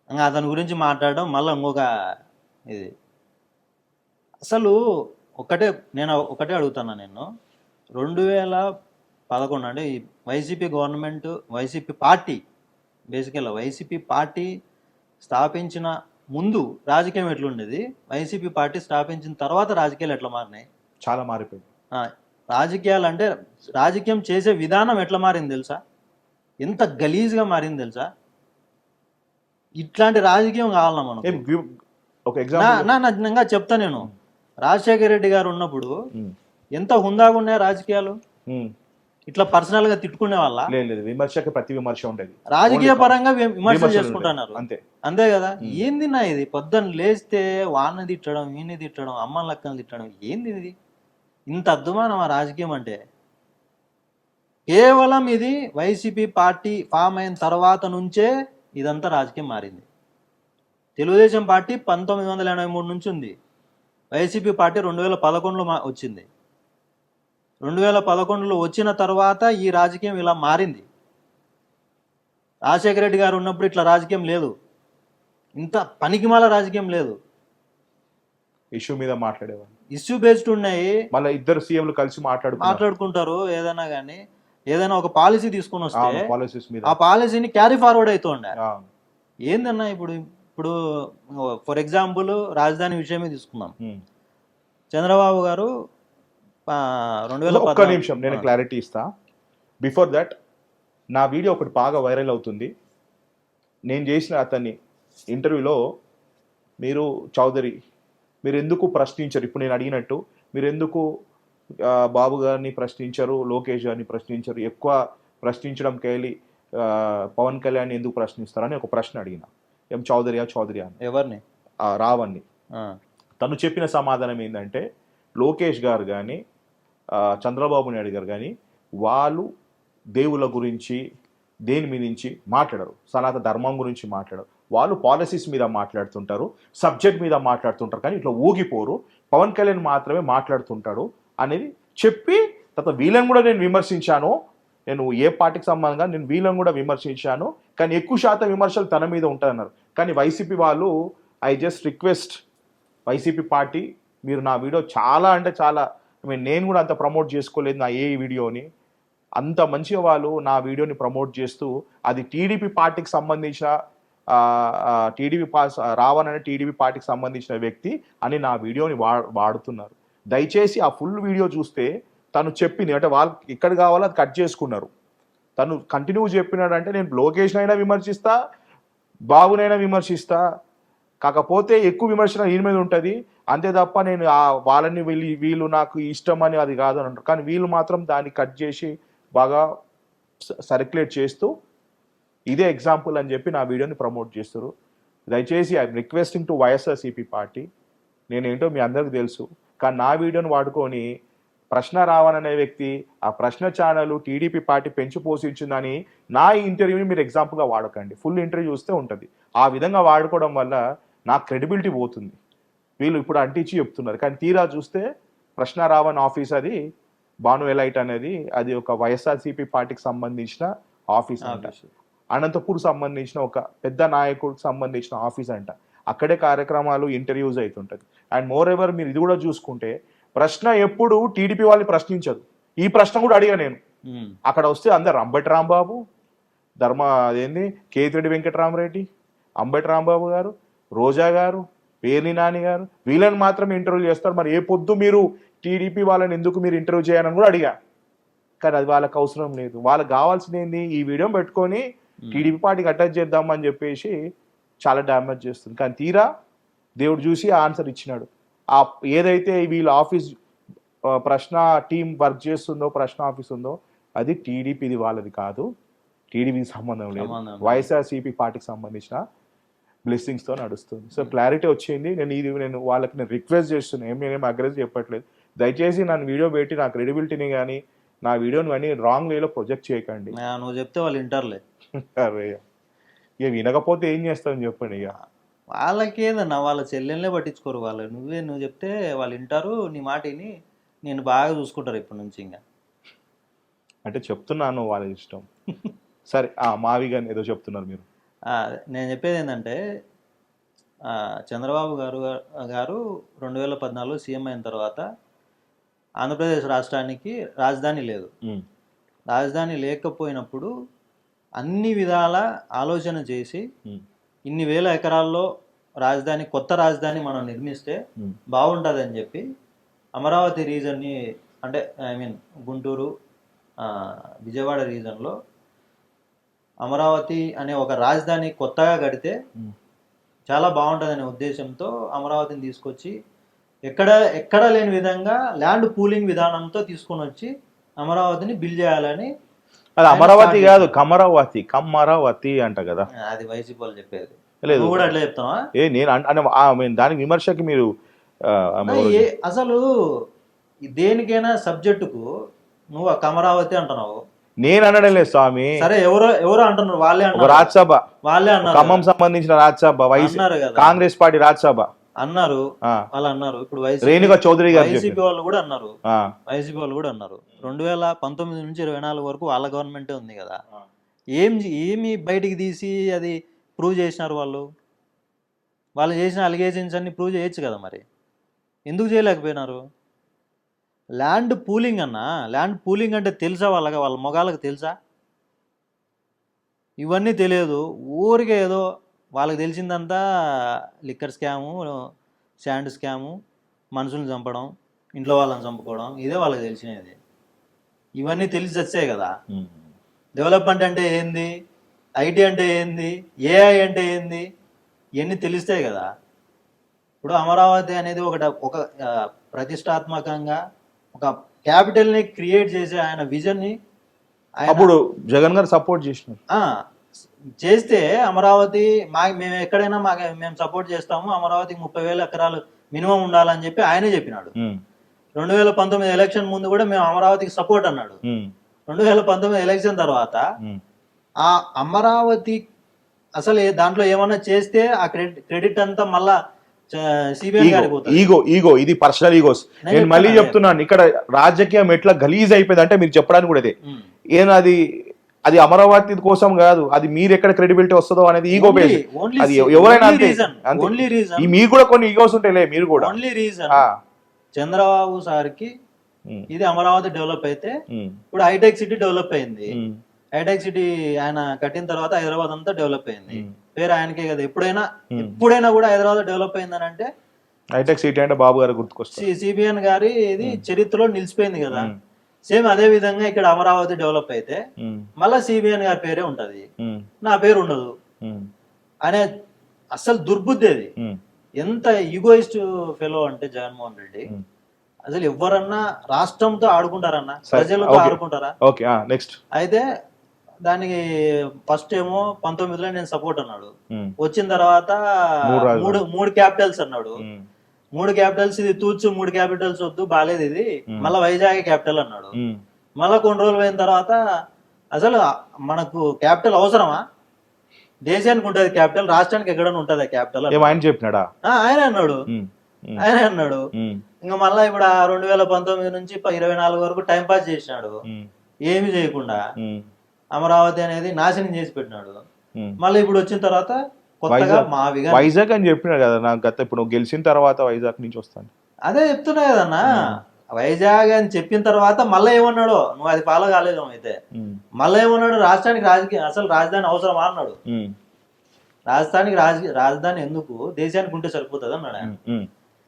ఇంకా అతని గురించి మాట్లాడడం మళ్ళీ ఇంకొక ఇది. అసలు నేను ఒకటే అడుగుతున్నా. నేను 2011 అంటే ఈ వైసీపీ గవర్నమెంట్, వైసీపీ పార్టీ, బేసికల్గా వైసీపీ పార్టీ స్థాపించిన ముందు రాజకీయం ఎట్లుండేది, వైసీపీ పార్టీ స్థాపించిన తర్వాత రాజకీయాలు ఎట్లా మారినాయి? చాలా మారిపోయింది. రాజకీయాలు అంటే రాజకీయం చేసే విధానం ఎట్లా మారింది తెలుసా? ఎంత గలీజ్గా మారింది తెలుసా? ఇట్లాంటి రాజకీయం కావాలన్నా మనం. నిజంగా చెప్తా నేను, రాజశేఖర రెడ్డి గారు ఉన్నప్పుడు ఎంత హుందాగా ఉన్నాయి రాజకీయాలు. ఇట్లా పర్సనల్ గా తిట్టుకునే వాళ్ళ విమర్శకి ప్రతి విమర్శ ఉండేది, రాజకీయ పరంగా విమర్శలు చేసుకుంటున్నారు అంతే కదా. ఏంది నా ఇది? పొద్దున్న లేస్తే వాడిని తిట్టడం, వీడిని తిట్టడం, అమ్మ లక్కని తిట్టడం, ఏంది ఇది? ఇంత అద్దుమానం ఆ రాజకీయం అంటే. కేవలం ఇది వైసీపీ పార్టీ ఫామ్ అయిన తర్వాత నుంచే ఇదంతా రాజకీయం మారింది. తెలుగుదేశం పార్టీ 1983 నుంచి ఉంది, వైసీపీ పార్టీ 2011లో వచ్చింది. 2011లో వచ్చిన తర్వాత ఈ రాజకీయం ఇలా మారింది. రాజశేఖర రెడ్డి గారు ఉన్నప్పుడు ఇట్లా రాజకీయం లేదు, ఇంత పనికిమాల రాజకీయం లేదు. ఇష్యూ మీద మాట్లాడేవాళ్ళు, ఇష్యూ బేస్డ్ ఉన్నాయి. మళ్ళీ ఇద్దరు సీఎంలు కలిసి మాట్లాడుకుంటారు. ఏదైనా కానీ ఏదైనా ఒక పాలసీ తీసుకుని వస్తే ఆ పాలసీని క్యారీ ఫార్వర్డ్ అవుతుండే. ఏందన్నా ఇప్పుడు ఫర్ ఎగ్జాంపుల్ రాజధాని విషయమే తీసుకుందాం. చంద్రబాబు గారు 2014. ఒక్క నిమిషం నేను క్లారిటీ ఇస్తా. బిఫోర్ దట్ నా వీడియో ఒకటి బాగా వైరల్ అవుతుంది. నేను చేసిన అతన్ని ఇంటర్వ్యూలో మీరు చౌదరి మీరు ఎందుకు ప్రశ్నించరు, ఇప్పుడు నేను అడిగినట్టు మీరు ఎందుకు బాబు గారిని ప్రశ్నించరు, లోకేష్ గారిని ప్రశ్నించరు, ఎక్కువ ప్రశ్నించడం కేలి పవన్ కళ్యాణ్ ఎందుకు ప్రశ్నిస్తారని ఒక ప్రశ్న అడిగిన. ఏం చౌదరి అని ఎవరిని? రావణ్ణి. తను చెప్పిన సమాధానం ఏంటంటే లోకేష్ గారు కానీ చంద్రబాబు నాయుడు గారు కానీ వాళ్ళు దేవుళ్ళ గురించి దేని మీద నుంచి మాట్లాడరు, సనాతన ధర్మం గురించి మాట్లాడరు, వాళ్ళు పాలసీస్ మీద మాట్లాడుతుంటారు, సబ్జెక్ట్ మీద మాట్లాడుతుంటారు, కానీ ఇట్లా ఊగిపోరు, పవన్ కళ్యాణ్ మాత్రమే మాట్లాడుతుంటాడు అనేది చెప్పి తర్వాత వీళ్ళని కూడా నేను విమర్శించాను, నేను ఏ పార్టీకి సంబంధంగా నేను వీళ్ళని కూడా విమర్శించాను, కానీ ఎక్కువ శాతం విమర్శలు తన మీద ఉంటాయన్నారు. కానీ వైసీపీ వాళ్ళు, I just request YCP party, మీరు నా వీడియో చాలా అంటే చాలా, నేను కూడా అంత ప్రమోట్ చేసుకోలేదు నా ఏ వీడియోని, అంత మంచిగా వాళ్ళు నా వీడియోని ప్రమోట్ చేస్తూ అది టీడీపీ పార్టీకి సంబంధించిన రావణ్ అనే టీడీపీ పార్టీకి సంబంధించిన వ్యక్తి అని నా వీడియోని వాడుతున్నారు. దయచేసి ఆ ఫుల్ వీడియో చూస్తే తను చెప్పింది అంటే వాళ్ళు ఎక్కడ కావాలో అది కట్ చేసుకున్నారు. తను కంటిన్యూ చెప్పినాడంటే నేను లోకేష్ అయినా విమర్శిస్తా, బాబునైనా విమర్శిస్తా, కాకపోతే ఎక్కువ విమర్శన ఈయన మీద ఉంటుంది అంతే తప్ప నేను వాళ్ళని వీళ్ళు నాకు ఇష్టం అని అది కాదు అని అంటారు. కానీ వీళ్ళు మాత్రం దాన్ని కట్ చేసి బాగా సర్క్యులేట్ చేస్తూ ఇదే ఎగ్జాంపుల్ అని చెప్పి నా వీడియోని ప్రమోట్ చేస్తారు. దయచేసి I'm requesting to YSRCP party, నేనేంటో మీ అందరికీ తెలుసు, కానీ నా వీడియోని వాడుకొని ప్రశ్న రావణ్ అనే వ్యక్తి ఆ ప్రశ్న ఛానల్ టీడీపీ పార్టీ పెంచి పోషించిందని నా ఇంటర్వ్యూని మీరు ఎగ్జాంపుల్గా వాడకండి. ఫుల్ ఇంటర్వ్యూ చూస్తే ఉంటుంది. ఆ విధంగా వాడుకోవడం వల్ల నా క్రెడిబిలిటీ పోతుంది. వీళ్ళు ఇప్పుడు అంటించి చెప్తున్నారు, కానీ తీరా చూస్తే ప్రశ్న రావణ్ ఆఫీస్ అది భాను ఎలైట్ అనేది అది ఒక వైఎస్ఆర్సీపీ పార్టీకి సంబంధించిన ఆఫీస్ అంట, అనంతపూర్ సంబంధించిన ఒక పెద్ద నాయకుడికి సంబంధించిన ఆఫీస్ అంట. అక్కడే కార్యక్రమాలు ఇంటర్వ్యూస్ అవుతుంటుంది. అండ్ మోర్ ఎవర్ మీరు ఇది కూడా చూసుకుంటే ప్రశ్న ఎప్పుడు టీడీపీ వాళ్ళని ప్రశ్నించదు. ఈ ప్రశ్న కూడా అడిగా నేను, అక్కడ వస్తే అందరు అంబటి రాంబాబు, అదేంది కేతిరెడ్డి వెంకటరామరెడ్డి, అంబటి రాంబాబు గారు, రోజా గారు, పేర్ని నాని గారు, వీళ్ళని మాత్రమే ఇంటర్వ్యూ చేస్తారు. మరి ఏ పొద్దు మీరు టీడీపీ వాళ్ళని ఎందుకు మీరు ఇంటర్వ్యూ చేయాలని కూడా అడిగా, కానీ అది వాళ్ళకి అవసరం లేదు. వాళ్ళకి కావాల్సింది ఏంది, ఈ వీడియో పెట్టుకొని టీడీపీ పార్టీకి అటాచ్ చేద్దామని చెప్పేసి చాలా డ్యామేజ్ చేస్తుంది. కానీ తీరా దేవుడు చూసి ఆన్సర్ ఇచ్చినాడు. ఏదైతే వీళ్ళ ఆఫీస్ ప్రశ్న టీం వర్క్ చేస్తుందో, ప్రశ్న ఆఫీస్ ఉందో అది టీడీపీది, వాళ్ళది కాదు, టీడీపీకి సంబంధం లేదు, వైఎస్ఆర్సీపీ పార్టీకి సంబంధించిన బ్లెస్సింగ్స్తో నడుస్తుంది. సో క్లారిటీ వచ్చింది. నేను వాళ్ళకి రిక్వెస్ట్ చేస్తున్నాను, నేనేం అగ్రెస్ చెప్పట్లేదు. దయచేసి నన్ను వీడియో పెట్టి నా క్రెడిబిలిటీని కానీ నా వీడియోని కానీ రాంగ్ వేలో ప్రొజెక్ట్ చేయకండి. నువ్వు చెప్తే వాళ్ళు వింటారులే. అరే ఇక వినకపోతే ఏం చేస్తామని చెప్పండి. ఇక వాళ్ళకి ఏదన్నా వాళ్ళ చెల్లెళ్ళే పట్టించుకోరు. వాళ్ళు నువ్వు చెప్తే వాళ్ళు వింటారు, నీ మాటని నేను బాగా చూసుకుంటారు ఇప్పటి నుంచి. ఇంకా అంటే చెప్తున్నాను, వాళ్ళ ఇష్టం. సరే మావి కానీ ఏదో చెప్తున్నారు మీరు. నేను చెప్పేది ఏంటంటే చంద్రబాబు గారు 2014 సీఎం అయిన తర్వాత ఆంధ్రప్రదేశ్ రాష్ట్రానికి రాజధాని లేదు. రాజధాని లేకపోయినప్పుడు అన్ని విధాల ఆలోచన చేసి ఇన్ని వేల ఎకరాల్లో రాజధాని, కొత్త రాజధాని మనం నిర్మిస్తే బాగుంటుందని చెప్పి అమరావతి రీజన్ని, అంటే గుంటూరు, విజయవాడ రీజన్లో అమరావతి అనే ఒక రాజధాని కొత్తగా కడితే చాలా బాగుంటుందనే ఉద్దేశంతో అమరావతిని తీసుకొచ్చి ఎక్కడ లేని విధంగా ల్యాండ్ పూలింగ్ విధానంతో తీసుకొని వచ్చి అమరావతిని బిల్డ్ చేయాలని. అది అమరావతి కాదు, కమరావతి అంట కదా, అది వైసీపీ వాళ్ళు చెప్పేది. లేదు కూడా అట్లా చెప్తావా? నేను దానికి విమర్శకి మీరు అసలు దేనికైనా సబ్జెక్టుకు నువ్వు అమరావతి అంటున్నావు, నేను అనడం లేదు స్వామి. సరే ఎవరు అంటున్నారు, వాళ్ళే అన్నారు. రాజ్యసభ వాళ్ళే అన్నారు, ఖమ్మం సంబంధించిన రాజ్యసభ, కాంగ్రెస్ పార్టీ రాజ్యసభ అన్నారు, వాళ్ళు అన్నారు. ఇప్పుడు రేణుకా చౌదరి గారు, వైసీపీ వాళ్ళు కూడా అన్నారు. 2019 నుంచి 24 వరకు వాళ్ళ గవర్నమెంటే ఉంది కదా. ఏమి బయటికి తీసి అది ప్రూవ్ చేసినారు? వాళ్ళు చేసిన అలిగేషన్స్ అన్ని ప్రూవ్ చేయొచ్చు కదా, మరి ఎందుకు చేయలేకపోయినారు? ల్యాండ్ పూలింగ్ ల్యాండ్ పూలింగ్ అంటే తెలుసా వాళ్ళ మొగాళ్ళకి తెలుసా? ఇవన్నీ తెలియదు. ఊరికే ఏదో వాళ్ళకి తెలిసిందంతా లిక్కర్ స్కాము, శాండ్ స్కాము, మనుషులను చంపడం, ఇంట్లో వాళ్ళని చంపుకోవడం, ఇదే వాళ్ళకి తెలిసినది. ఇవన్నీ తెలిసి వచ్చాయి కదా. డెవలప్మెంట్ అంటే ఏంది, ఐటీ అంటే ఏంది, ఏఐ అంటే ఏంది, ఇవన్నీ తెలిస్తాయి కదా. ఇప్పుడు అమరావతి అనేది ఒక ప్రతిష్టాత్మకంగా ఒక క్యాపిటల్ని క్రియేట్ చేసే ఆయన విజన్ని అప్పుడు జగన్ గారు సపోర్ట్ చేస్తే అమరావతి మేము ఎక్కడైనా మేము సపోర్ట్ చేస్తాము, అమరావతికి 30,000 ఎకరాలు మినిమం ఉండాలని చెప్పి ఆయనే చెప్పినాడు. 2019 ఎలక్షన్ ముందు కూడా మేము అమరావతికి సపోర్ట్ అన్నాడు. 2019 ఎలక్షన్ తర్వాత ఆ అమరావతి అసలు దాంట్లో ఏమన్నా చేస్తే ఆ క్రెడిట్ అంతా మళ్ళా సిబిఐ గారికి పోతుంది. ఈగో ఇది పర్సనల్ ఈగోస్. నేను మళ్ళీ చెప్తున్నాను, ఇక్కడ రాజకీయం ఎట్లా గలీజ్ అయిపోయింది అంటే మీరు చెప్పడానికి కూడా అదే. అది అమరావతి కోసం కాదు, అది మీరు ఎక్కడ క్రెడిబిలిటీ వస్తుందో అనేది ఈగో బేస్. అది ఎవరైనా అంతే. మీకు కూడా కొన్ని ఈగోస్ ఉంటాయిలే, మీరు కూడా. ఓన్లీ రీజన్ చంద్రబాబు సార్కి ఇది అమరావతి డెవలప్ అయితే ఇప్పుడు హైటెక్ సిటీ డెవలప్ అయింది. హైటెక్ సిటీ ఆయన కట్టిన తర్వాత హైదరాబాద్ అంతా డెవలప్ అయింది. పేరు ఆయనకే కదా. ఎప్పుడైనా కూడా హైదరాబాద్ డెవలప్ అయిందని అంటే హైటెక్ సిటీ అంటే బాబు గారు గుర్తుకొస్తుంది. సిబిఎన్ గారి ఇది చరిత్రలో నిలిచిపోయింది కదా. సేమ్ అదే విధంగా ఇక్కడ అమరావతి డెవలప్ అయితే మళ్ళా సిబిఎన్ గారి పేరే ఉంటది, నా పేరు ఉండదు అనే అసలు దుర్బుద్ధి అది. ఎంత ఈగోయిస్ట్ ఫెలో అంటే జగన్మోహన్ రెడ్డి. అసలు ఎవరన్నా రాష్ట్రంతో ఆడుకుంటారన్నా, ప్రజలతో ఆడుకుంటారా? నెక్స్ట్ అయితే దానికి ఫస్ట్ ఏమో 19లో నేను సపోర్ట్ అన్నాడు. వచ్చిన తర్వాత మూడు క్యాపిటల్స్ అన్నాడు. 3 క్యాపిటల్స్ ఇది తూర్చు, 3 క్యాపిటల్స్ వద్దు బాలేదు ఇది, మళ్ళా వైజాగ్ క్యాపిటల్ అన్నాడు. మళ్ళా కొన్ని రోజులు అయిన తర్వాత అసలు మనకు క్యాపిటల్ అవసరమా? దేశానికి ఉంటది క్యాపిటల్, రాష్ట్రానికి ఎక్కడైనా ఉంటది క్యాపిటల్ ఆయన చెప్పినాడా? ఆయన అన్నాడు. ఇంకా మళ్ళా ఇప్పుడు 2019 నుంచి 24 వరకు టైం పాస్ చేసినాడు, ఏమి చేయకుండా అమరావతి అనేది నాశనం చేసి పెట్టినాడు. మళ్ళీ ఇప్పుడు వచ్చిన తర్వాత కొత్తగా వైజాగ్ అని చెప్పినాడు కదా నాకు గత. ఇప్పుడు గెలిచిన తర్వాత వైజాగ్ నుంచి వస్తాను అదే చెప్తున్నా కదన్నా. వైజాగ్ అని చెప్పిన తర్వాత మళ్ళీ ఏమన్నాడు, నువ్వు అది ఫాలో కాలేదు అయితే. మళ్ళీ ఏమన్నాడు, రాష్ట్రానికి అసలు రాజధాని అవసరమా అన్నాడు. రాజధాని ఎందుకు, దేశానికి ఉంటే సరిపోతుంది అన్నాడు ఆయన.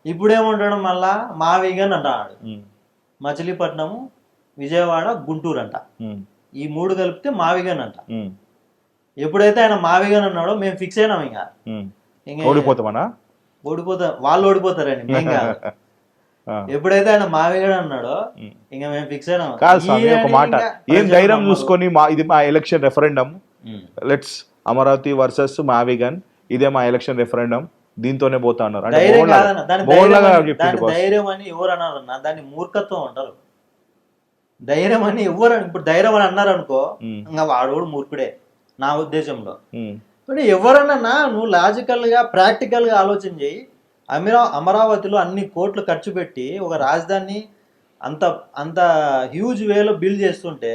ఇప్పుడు ఏమంటాడు మళ్ళా మావిగన్ అంటాడు. మచిలీపట్నము, విజయవాడ, గుంటూరు అంట. ఈ 3 కలిపితే మావిగన్ అంట. ఎప్పుడైతే ఆయన మావిగన్ అన్నాడో మేము ఫిక్స్ అయినాం. ఇంకా వాళ్ళు ఓడిపోతారని మేము కాదు. ఎప్పుడైతే ఆయన మావిగన్ అన్నాడో ఇంకా మేము ఫిక్స్ అయినాం. ఒక మాట, ఏం ధైర్యం చూసుకొని ఇది మా election referendum, let's Amaravati versus మావిగన్, ఇదే మా ఎలక్షన్ రెఫరెండం, దీంతోనే పోతా అన్నారు. ధైర్యం అని ఎవరు అన్నారన్నా, దాన్ని మూర్ఖత్వం అంటారు. ధైర్యం అని ఎవరు ఇప్పుడు ధైర్యం అని అన్నారు అనుకో, ఇంకా వాడు మూర్ఖుడే నా ఉద్దేశంలో. ఎవరన్నా నువ్వు లాజికల్ గా ప్రాక్టికల్ గా ఆలోచన చేయి. అమరావతిలో అన్ని కోట్లు ఖర్చు పెట్టి ఒక రాజధాని అంత హ్యూజ్ వేలో బిల్డ్ చేస్తుంటే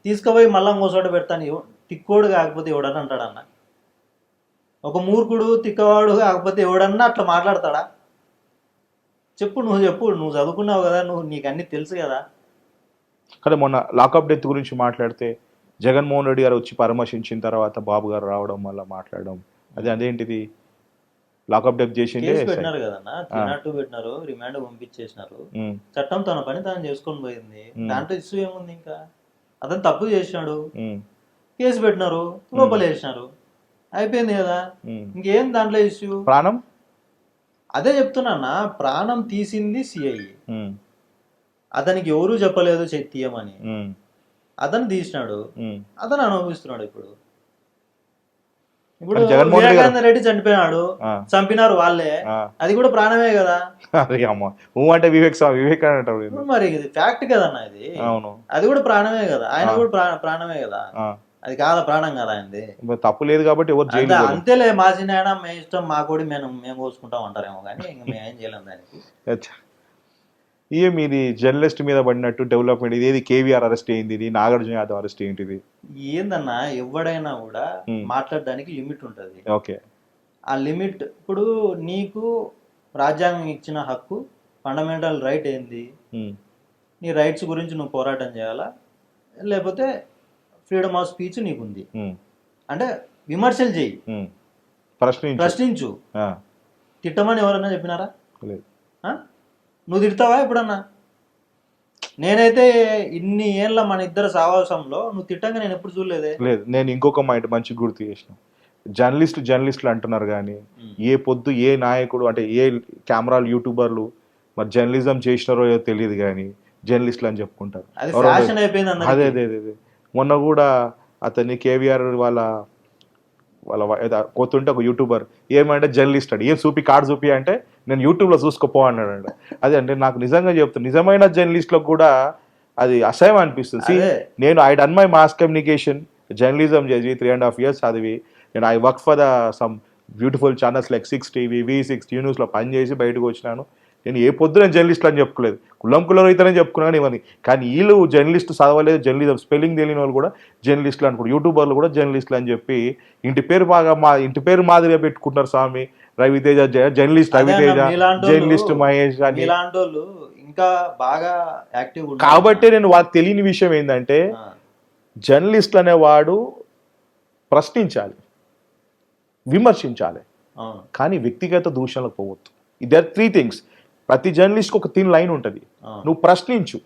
తీసుకుపోయి మళ్ళా మోసోట పెడతాను. తిక్కోడు కాకపోతే ఎవడన్నా అంటాడన్నా, ఒక మూర్ఖుడు తిక్కవాడు కాకపోతే ఎవడన్నా అట్లా మాట్లాడతాడా? నువ్వు చదువుకున్నావు కదా, నీకు అన్ని తెలుసు కదా. కానీ మొన్న లాకప్ డెత్ గురించి మాట్లాడితే జగన్మోహన్ రెడ్డి గారు వచ్చి పరామర్శించిన తర్వాత బాబు గారు రావడం వల్ల మాట్లాడడం, అదేంటిది లాకప్ డెత్ చేసింది పెట్టినారు కదన్నా, 302 పెట్టినారు, రిమాండ్ పంపించేసినారు. చట్టం తన పని తాను చేసుకొని పోయింది. దాంట్లో ఇష్యూ ఏముంది? ఇంకా అతను తప్పు చేసినాడు, కేసు పెట్టినారు, లోపల వేసినారు, అయిపోయింది కదా. ఇంకేం దాంట్లో ఇష్యూ? ప్రాణం అదే చెప్తున్నా, ప్రాణం తీసింది సిఐ. అతనికి ఎవరు చెప్పలేదు తీయమని, అతను తీసినాడు, అతను అనుభవిస్తున్నాడు. ఇప్పుడు వివేకానంద రెడ్డి చనిపోయినాడు, చంపినారు వాళ్ళే, అది కూడా ప్రాణమే కదా. అంటే వివేక్ మరి ఇది ఫ్యాక్ట్ కదన్నా, ఇది అది కూడా ప్రాణమే కదా. ఆయన కూడా ప్రాణమే కదా, అది కాదా ప్రాణం కదా ఆయనది. తప్పు లేదు కాబట్టి అంతేలే, మా చిన్న మేము ఇష్టం, మా కూడా మేము కోసుకుంటాం అంటారేమో కానీ ఇంకా మేము ఏం చేయలేం దానికి. మీది జర్నలిస్ట్ మీద పడినట్టు డెవలప్మెంట్, ఇదేది కేవీఆర్ అరెస్ట్ అయింది, ఇది నాగార్జున యాదవ్ అరెస్ట్ ఏంటిది? ఏందన్నా, ఎవడైనా కూడా మాట్లాడడానికి లిమిట్ ఉంటది. ఓకే, ఆ లిమిట్ ఇప్పుడు నీకు రాజ్యాంగం ఇచ్చిన హక్కు, ఫండమెంటల్ రైట్ ఏంది, నీ రైట్స్ గురించి నువ్వు పోరాటం చేయాలా, లేకపోతే ఫ్రీడమ్ ఆఫ్ స్పీచ్ నీకుంది అంటే విమర్శలు చేయి, ప్రశ్నించు. తిట్టమని ఎవరన్నా చెప్పినారా? నువ్వు తిడతావా ఎప్పుడన్నా? నేనైతే ఇన్ని ఏళ్ళ మన ఇద్దరు సావాసంలో నువ్వు తిట్టంగా నేను ఎప్పుడు చూడలేదే. లేదు, నేను ఇంకొక మైండ్ మంచి గుర్తు చేసిన, జర్నలిస్టులు అంటున్నారు కానీ ఏ పొద్దు ఏ నాయకుడు అంటే ఏ కెమెరాలు యూట్యూబర్లు మరి జర్నలిజం చేసినారో తెలియదు కానీ జర్నలిస్టులు అని చెప్పుకుంటారు. అదే అదే అదే మొన్న కూడా అతన్ని కేవీఆర్ వాళ్ళ కొత్తుంటే ఒక యూట్యూబర్ ఏమంటే జర్నలిస్ట్ అడు, ఏం చూపి కార్డు చూపి అంటే నేను యూట్యూబ్లో చూసుకోపో అన్నాడు. అదే అంటే నాకు నిజంగా చెప్తాను, నిజమైన జర్నలిస్టులకు కూడా అది అసహ్యం అనిపిస్తుంది. నేను I done my mass communication journalism చేసి 3.5 years చదివి, నేను I work for the sum beautiful channels like 6 TV V6 న్యూస్లో పనిచేసి బయటకు వచ్చినాను. నేను ఏ పొద్దున జర్నలిస్ట్ అని చెప్పుకోలేదు, కులం అయితేనే చెప్పుకున్నాను ఇవన్నీ. కానీ వీళ్ళు జర్నలిస్ట్ చదవలేదు, జర్నలిజం స్పెల్లింగ్ తెలియని వాళ్ళు కూడా జర్నలిస్టులు అనుకుంటారు, యూట్యూబర్లు కూడా జర్నలిస్టులు అని చెప్పి ఇంటి పేరు మాదిరిగా పెట్టుకుంటారు. స్వామి రవితేజ జర్నలిస్ట్, రవితేజ జర్నలిస్ట్, మహేష్ అని. ఇంకా బాగా యాక్టివ్. కాబట్టి నేను వాళ్ళకి తెలియని విషయం ఏంటంటే జర్నలిస్ట్ అనేవాడు ప్రశ్నించాలి, విమర్శించాలి, కానీ వ్యక్తిగత దూషణలకు పోవద్దు. Either 3 things. ప్రతి జర్నలిస్ట్కి ఒక థిన్ లైన్ ఉంటుంది. నువ్వు ప్రశ్నించు,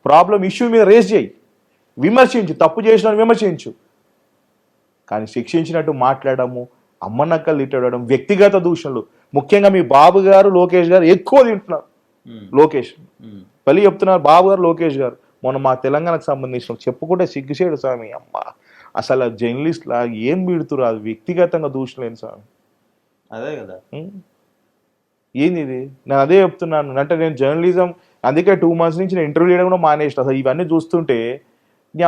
ప్రాబ్లం ఇష్యూ మీద రేస్ చేయి, విమర్శించు, తప్పు చేసిన విమర్శించు, కానీ శిక్షించినట్టు మాట్లాడము, అమ్మనక్కలు తిట్టడం, వ్యక్తిగత దూషణలు. ముఖ్యంగా మీ బాబు గారు లోకేష్ గారు ఎక్కువ తింటున్నారు. లోకేష్ పల్లి చెప్తున్నారు, బాబు గారు లోకేష్ గారు మొన్న మా తెలంగాణకు సంబంధించిన చెప్పుకుంటే సిగ్గుచేడు స్వామి. అమ్మ అసలు జర్నలిస్ట్లా ఏం బిడుతురు, అది వ్యక్తిగతంగా దూషణలేను స్వామి. అదే కదా ఏంది ఇది? నేను అదే చెప్తున్నాను. అంటే నేను జర్నలిజం అందుకే 2 months నుంచి నేను ఇంటర్వ్యూ చేయడం కూడా మానేసిన. అసలు ఇవన్నీ చూస్తుంటే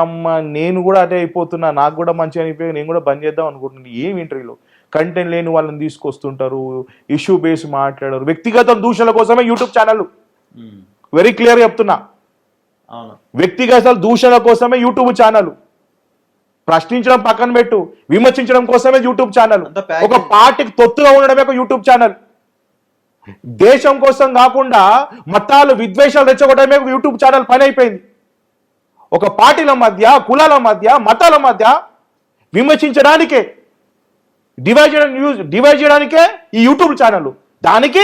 అమ్మ నేను కూడా అదే అయిపోతున్నా, నాకు కూడా మంచిగా అనిపోయి నేను కూడా బంద్ చేద్దాం అనుకుంటున్నాను. ఏం ఇంటర్వ్యూలో కంటెంట్ లేని వాళ్ళని తీసుకొస్తుంటారు, ఇష్యూ బేస్ మాట్లాడారు, వ్యక్తిగత దూషణల కోసమే యూట్యూబ్ ఛానల్. వెరీ క్లియర్ చెప్తున్నా, వ్యక్తిగత దూషణల కోసమే యూట్యూబ్ ఛానల్. ప్రశ్నించడం పక్కన పెట్టు, విమర్శించడం కోసమే యూట్యూబ్ ఛానల్. ఒక పార్టీకి తొత్తుగా ఉండడమే ఒక యూట్యూబ్ ఛానల్. దేశం కోసం కాకుండా మతాలు విద్వేషాలు రెచ్చగొట్టడమే ఒక యూట్యూబ్ ఛానల్ పని అయిపోయింది. ఒక పార్టీల మధ్య, కులాల మధ్య, మతాల మధ్య విమర్శించడానికే, డివైడ్ చేయడానికే ఈ యూట్యూబ్ ఛానల్. దానికి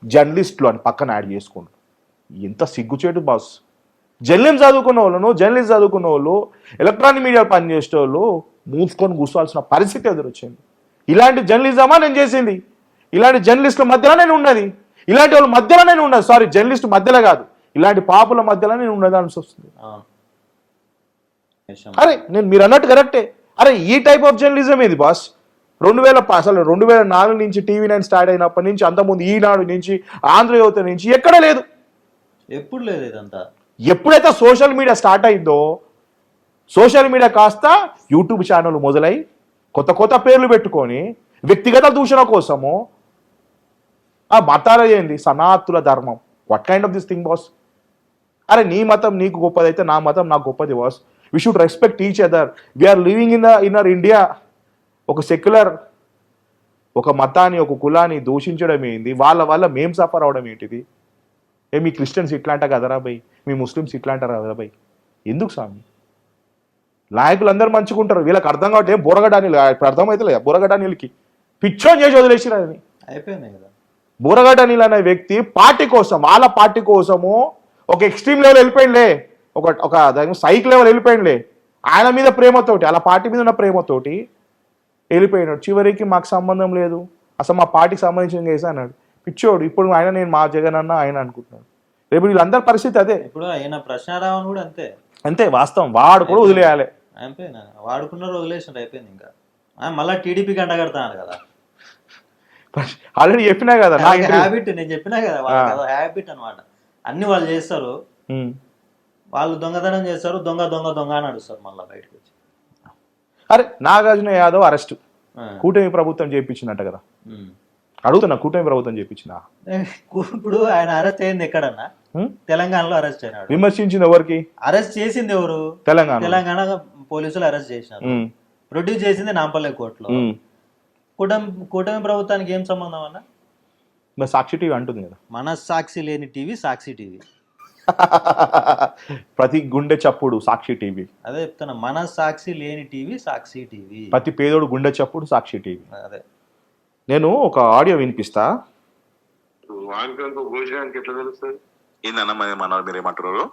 జర్నలిస్టులు అని పక్కన యాడ్ చేసుకుంటారు. ఎంత సిగ్గుచేటు బాస్. జర్నలిజం చదువుకున్న వాళ్ళు ఎలక్ట్రానిక్ మీడియా పనిచేసే వాళ్ళు మూసుకొని కూర్చోవాల్సిన పరిస్థితి ఎదురొచ్చింది. ఇలాంటి జర్నలిజమా నేను చేసింది? ఇలాంటి జర్నలిస్టుల మధ్యలో నేను ఉన్నది, ఇలాంటి వాళ్ళ మధ్యలో నేను ఉన్నది. సారీ, జర్నలిస్ట్ మధ్యలో కాదు, ఇలాంటి పాపుల మధ్యలో నేను ఉన్నది అనిసి వస్తుంది. అరే నేను మీరు అన్నట్టు కరెక్టే. అరే ఈ టైప్ ఆఫ్ జర్నలిజం ఏది బాస్? 2004 నుంచి TV9 స్టార్ట్ అయినప్పటి నుంచి, అంతకుముందు ఈనాడు నుంచి, ఆంధ్రజ్యోతి నుంచి ఎక్కడ లేదు. ఎప్పుడు లేదు ఇదంతా. ఎప్పుడైతే సోషల్ మీడియా స్టార్ట్ అయిందో, సోషల్ మీడియా కాస్త యూట్యూబ్ ఛానల్ మొదలై కొత్త పేర్లు పెట్టుకొని వ్యక్తిగత దూషణ కోసము ఆ మతాలు ఏంది, సనాతుల ధర్మం. What kind of this thing boss? అరే నీ మతం నీకు గొప్పదైతే నా మతం నాకు గొప్పది boss. We should respect each other. We are living in our India. ఒక సెక్యులర్, ఒక మతాన్ని, ఒక కులాన్ని దూషించడం ఏంది, వాళ్ళ వల్ల మేం సఫర్ అవడం ఏంటిది? మీ క్రిస్టియన్స్ ఇట్లాంట కదరా భయ్, మీ ముస్లిమ్స్ ఇట్లాంటారా కదా భయ్? ఎందుకు స్వామి? నాయకులు అందరూ మంచుకుంటారు, వీళ్ళకి అర్థం కావట్లే. బోరగడ్డానీళ్ళు ఇప్పుడు అర్థమైతే లేదా? బోరగడ్డానీళ్ళకి పిచ్చోని చేసి వదిలేసిరా అని. అయిపోయినాయి కదా. బోరగడ్డానీళ్ళు అనే వ్యక్తి పార్టీ కోసం, వాళ్ళ పార్టీ కోసము ఒక ఎక్స్ట్రీమ్ లెవెల్ వెళ్ళిపోయిందిలే, ఒక సైక్ లెవెల్ వెళ్ళిపోయిందిలే. ఆయన మీద ప్రేమతోటి, వాళ్ళ పార్టీ మీద ఉన్న ప్రేమతోటి వెళ్ళిపోయినాడు. చివరికి మాకు సంబంధం లేదు, అసలు మా పార్టీకి సంబంధించిన కేసు అన్నాడు. పిచ్చోడు. ఇప్పుడు ఆయన నేను మా జగన్ అన్న ఆయన అనుకుంటున్నాను. రేపు వీళ్ళందరి పరిస్థితి అదే. ఇప్పుడు ఆయన ప్రశ్నారావణ కూడా అంతే. అంతే వాస్తవం. వాడు కూడా వదిలేయాలి. అయిపోయినా వాడుకున్నారు, వదిలేసినారు, అయిపోయింది. ఇంకా మళ్ళీ టీడీపీకి అంటగడతాను కదా. ఆల్రెడీ చెప్పినా కదా, హ్యాబిట్. నేను చెప్పినా కదా, వాళ్ళకి హ్యాబిట్ అనమాట. అన్ని వాళ్ళు చేస్తారు, వాళ్ళు దొంగతనం చేస్తారు, దొంగ అని అడుస్తారు మళ్ళీ బయటకు వచ్చి. అరే నాగార్జున యాదవ్ అరెస్ట్ కూటమి ప్రభుత్వం చేయించినట్ట కదా. అడుగుతున్నా, కూటమి ప్రభుత్వం చేయించిన. ఇప్పుడు ఆయన అరెస్ట్ అయింది ఎక్కడన్నా? తెలంగాణలో అరెస్ట్ అయినాడు. విమర్శించింది ఎవరికి? అరెస్ట్ చేసింది ఎవరు? తెలంగాణ పోలీసులు అరెస్ట్ చేసినారు. ప్రొడ్యూస్ చేసింది నాంపల్లి కోర్టులో. కూటమి ప్రభుత్వానికి ఏం సంబంధం అన్న? సాక్షి టీవీ అంటుంది కదా, మనస్సాక్షి లేని టీవీ సాక్షి టీవీ. ప్రతి గుండె చప్పుడు సాక్షి టీవీ. అదే చెప్తున్నా, మనస్సాక్షి లేని టీవీ సాక్షి టీవీ. ప్రతి పేదోడు గుండె చప్పుడు సాక్షి టీవీ. అదే. నేను ఒక ఆడియో వినిపిస్తా. భోజనానికి ఎట్లా తెలుస్తుంది ఏందన్నా మన మీరు ఏమంటున్నారు?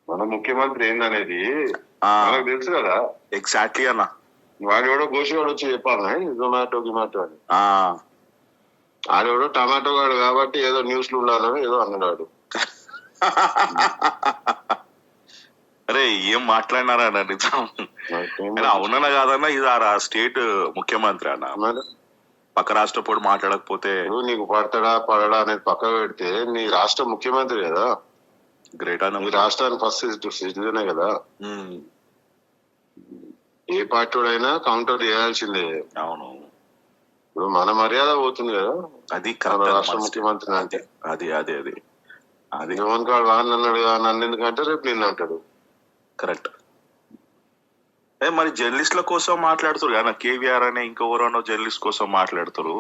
మన ముఖ్యమంత్రి ఏందనేది మనకు తెలుసు కదా. ఎగ్జాక్ట్లీ అన్న. వాడు ఎవడో గోషివాడు వచ్చి చెప్పాలా జొమాటో గిమాటో అని. ఆడెవడో టమాటో గాడు కాబట్టి ఏదో న్యూస్లు ఉండాలని ఏదో అన్నాడు. అరే ఏం మాట్లాడినారా అన్న? నిజం అవునన్నా కాదన్నా? ఇది ఆ స్టేట్ ముఖ్యమంత్రి అన్న. పక్క రాష్ట్ర పోటీ మాట్లాడకపోతే నీకు పడడా అనేది పక్క పెడితే నీ రాష్ట్ర ముఖ్యమంత్రి కదా. గ్రేట్ అన్న. నీ రాష్ట్రానికి ఫస్ట్ సిటిజనే కదా. ఏ పార్టీ అయినా కౌంటర్ చేయాల్సిందే. అవును. ఇప్పుడు మన మర్యాద పోతుంది కదా, అది మన కరెక్ట్ రాష్ట్ర ముఖ్యమంత్రి అంటే. అది అది అది అది జగన్ గారు వాడిని అన్నాడు కదా, నన్ను ఎందుకంటే రేపు నిన్ను అంటాడు. కరెక్ట్. మరి జర్నలిస్టుల కోసం మాట్లాడుతారు కదా, కేవీఆర్ అనే ఇంకెవరనో జర్నలిస్ట్ కోసం మాట్లాడుతారు.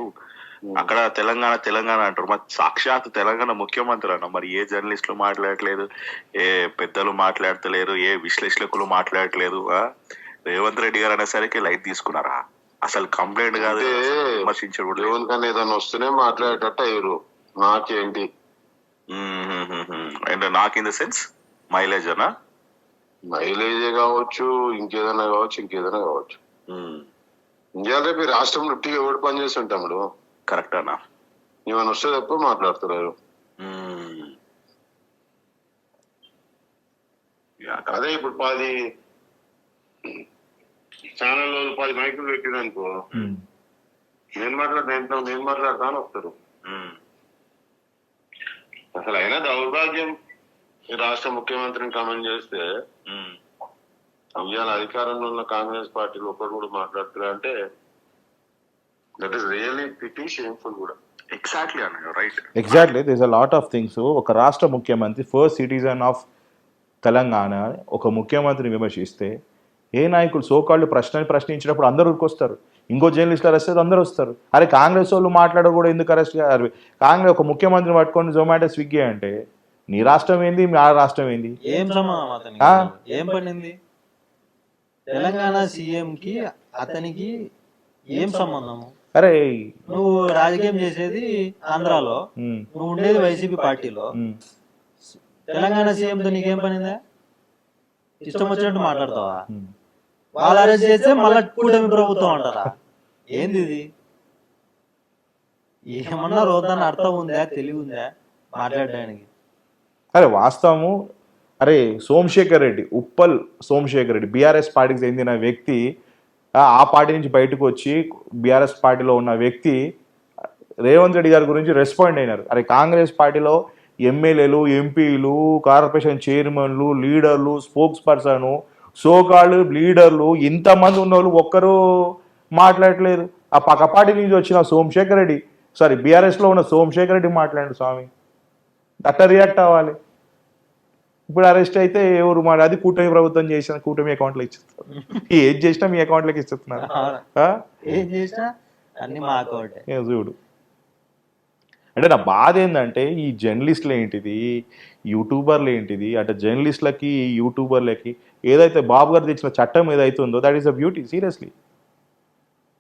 అక్కడ తెలంగాణ తెలంగాణ అంటారు, మరి సాక్షాత్ తెలంగాణ ముఖ్యమంత్రి అన్న మరి ఏ జర్నలిస్టులు మాట్లాడట్లేదు, ఏ పెద్దలు మాట్లాడతలేరు, ఏ విశ్లేషకులు మాట్లాడట్లేదు. రేవంత్ రెడ్డి గారు అనేసరికి లైట్ తీసుకున్నారా? అసలు కంప్లైంట్ కాదు, విమర్శించరు. జగన్ కన్నా ఏదైనా వస్తేనే మాట్లాడేటట్టు అయ్యారు. నాకేంటి అండ్ నాకు ఇన్ ద సెన్స్ మైలేజ్ అనా, మైలేజే కావచ్చు, ఇంకేదైనా కావచ్చు. ఇండియా రేపు ఈ రాష్ట్రంలో ఉట్టిగా ఎవడు పని చేసి ఉంటాడు. కరెక్ట్ అన్నా. ఏమైనా వస్తే తప్ప మాట్లాడుతున్నారు. అదే ఇప్పుడు 10 ఛానల్లో 10 మైకులు పెట్టిరనుకో, నేను మాట్లాడతా అని వస్తారు. అసలు అయినా దౌర్భాగ్యం, ఈ రాష్ట్ర ముఖ్యమంత్రిని కమెంట్ చేస్తే ఇవాళ అధికారంలో ఉన్న కాంగ్రెస్ పార్టీలో ఒకరు కూడా మాట్లాడుతున్నారు అంటే that is really pity, shameful కూడా. ఎగ్జాక్ట్లీ అన్న, right. Exactly, this a lot of things. ఒక రాష్ట్ర ముఖ్యమంత్రి, ఫస్ట్ సిటిజన్ ఆఫ్ తెలంగాణ, ఒక ముఖ్యమంత్రిని విమర్శిస్తే ఏ నాయకులు సోకాళ్ళు ప్రశ్నించినప్పుడు అందరూ ఊరికొస్తారు. ఇంకో జర్నలిస్టులు అరెస్ట్ అయితే అందరూ వస్తారు. అరే కాంగ్రెస్ వాళ్ళు మాట్లాడరు కూడా ఎందుకు అరెస్ట్ కాదు? కాంగ్రెస్ ఒక ముఖ్యమంత్రిని పట్టుకొని జొమాటో స్విగ్గీ అంటే నీ రాష్ట్రం ఏంది, మా రాష్ట్రం ఏంది? ఏం సంబంధం అతనికి? ఏం పడింది? తెలంగాణ సీఎం కి అతనికి ఏం సంబంధము? అరే నువ్వు రాజకీయం చేసేది ఆంధ్రాలో, నువ్వు ఉండేది వైసీపీ పార్టీలో, తెలంగాణ సీఎంతో నీకేం పనిందా? ఇష్టం వచ్చినట్టు మాట్లాడతావా? వాళ్ళు అరెస్ట్ చేస్తే మళ్ళా కూటమి ప్రభుత్వం అంటారా? ఏంది ఇది? ఏమన్నా రోదాన్ని అర్థం ఉందా, తెలివి ఉందా మాట్లాడడానికి? అరే వాస్తవము. అరే సోమశేఖర్ రెడ్డి, ఉప్పల్ సోమశేఖర్ రెడ్డి బీఆర్ఎస్ పార్టీకి చెందిన వ్యక్తి, ఆ పార్టీ నుంచి బయటకు వచ్చి బీఆర్ఎస్ పార్టీలో ఉన్న వ్యక్తి రేవంత్ రెడ్డి గారి గురించి రెస్పాండ్ అయినారు. అరే కాంగ్రెస్ పార్టీలో ఎమ్మెల్యేలు, ఎంపీలు, కార్పొరేషన్ చైర్మన్లు, లీడర్లు, స్పోక్స్ పర్సన్, సోకాళ్ళు లీడర్లు ఇంతమంది ఉన్న వాళ్ళు ఒక్కరు మాట్లాడలేదు. ఆ పక్క పార్టీ నుంచి వచ్చిన సోమశేఖర్ రెడ్డి, సారీ బీఆర్ఎస్లో ఉన్న సోమశేఖర్ రెడ్డి మాట్లాడాడు. స్వామి అట్లా రియాక్ట్ అవ్వాలి. ఇప్పుడు అరెస్ట్ అయితే ఎవరు అది కూటమి ప్రభుత్వం చేసిన కూటమి అకౌంట్లో ఇచ్చేస్తారు. ఏది చేసినా మీ అకౌంట్లోకి ఇచ్చేస్తున్నారు. ఏం చేసినా అన్ని మా అకౌంటే. చూడు, అంటే నా బాధ ఏంటంటే ఈ జర్నలిస్టులు ఏంటిది, యూట్యూబర్లు ఏంటిది, అంటే జర్నలిస్టులకి యూట్యూబర్లకి ఏదైతే బాబు గారు తెచ్చిన చట్టం ఏదైతే ఉందో that is a beauty. Seriously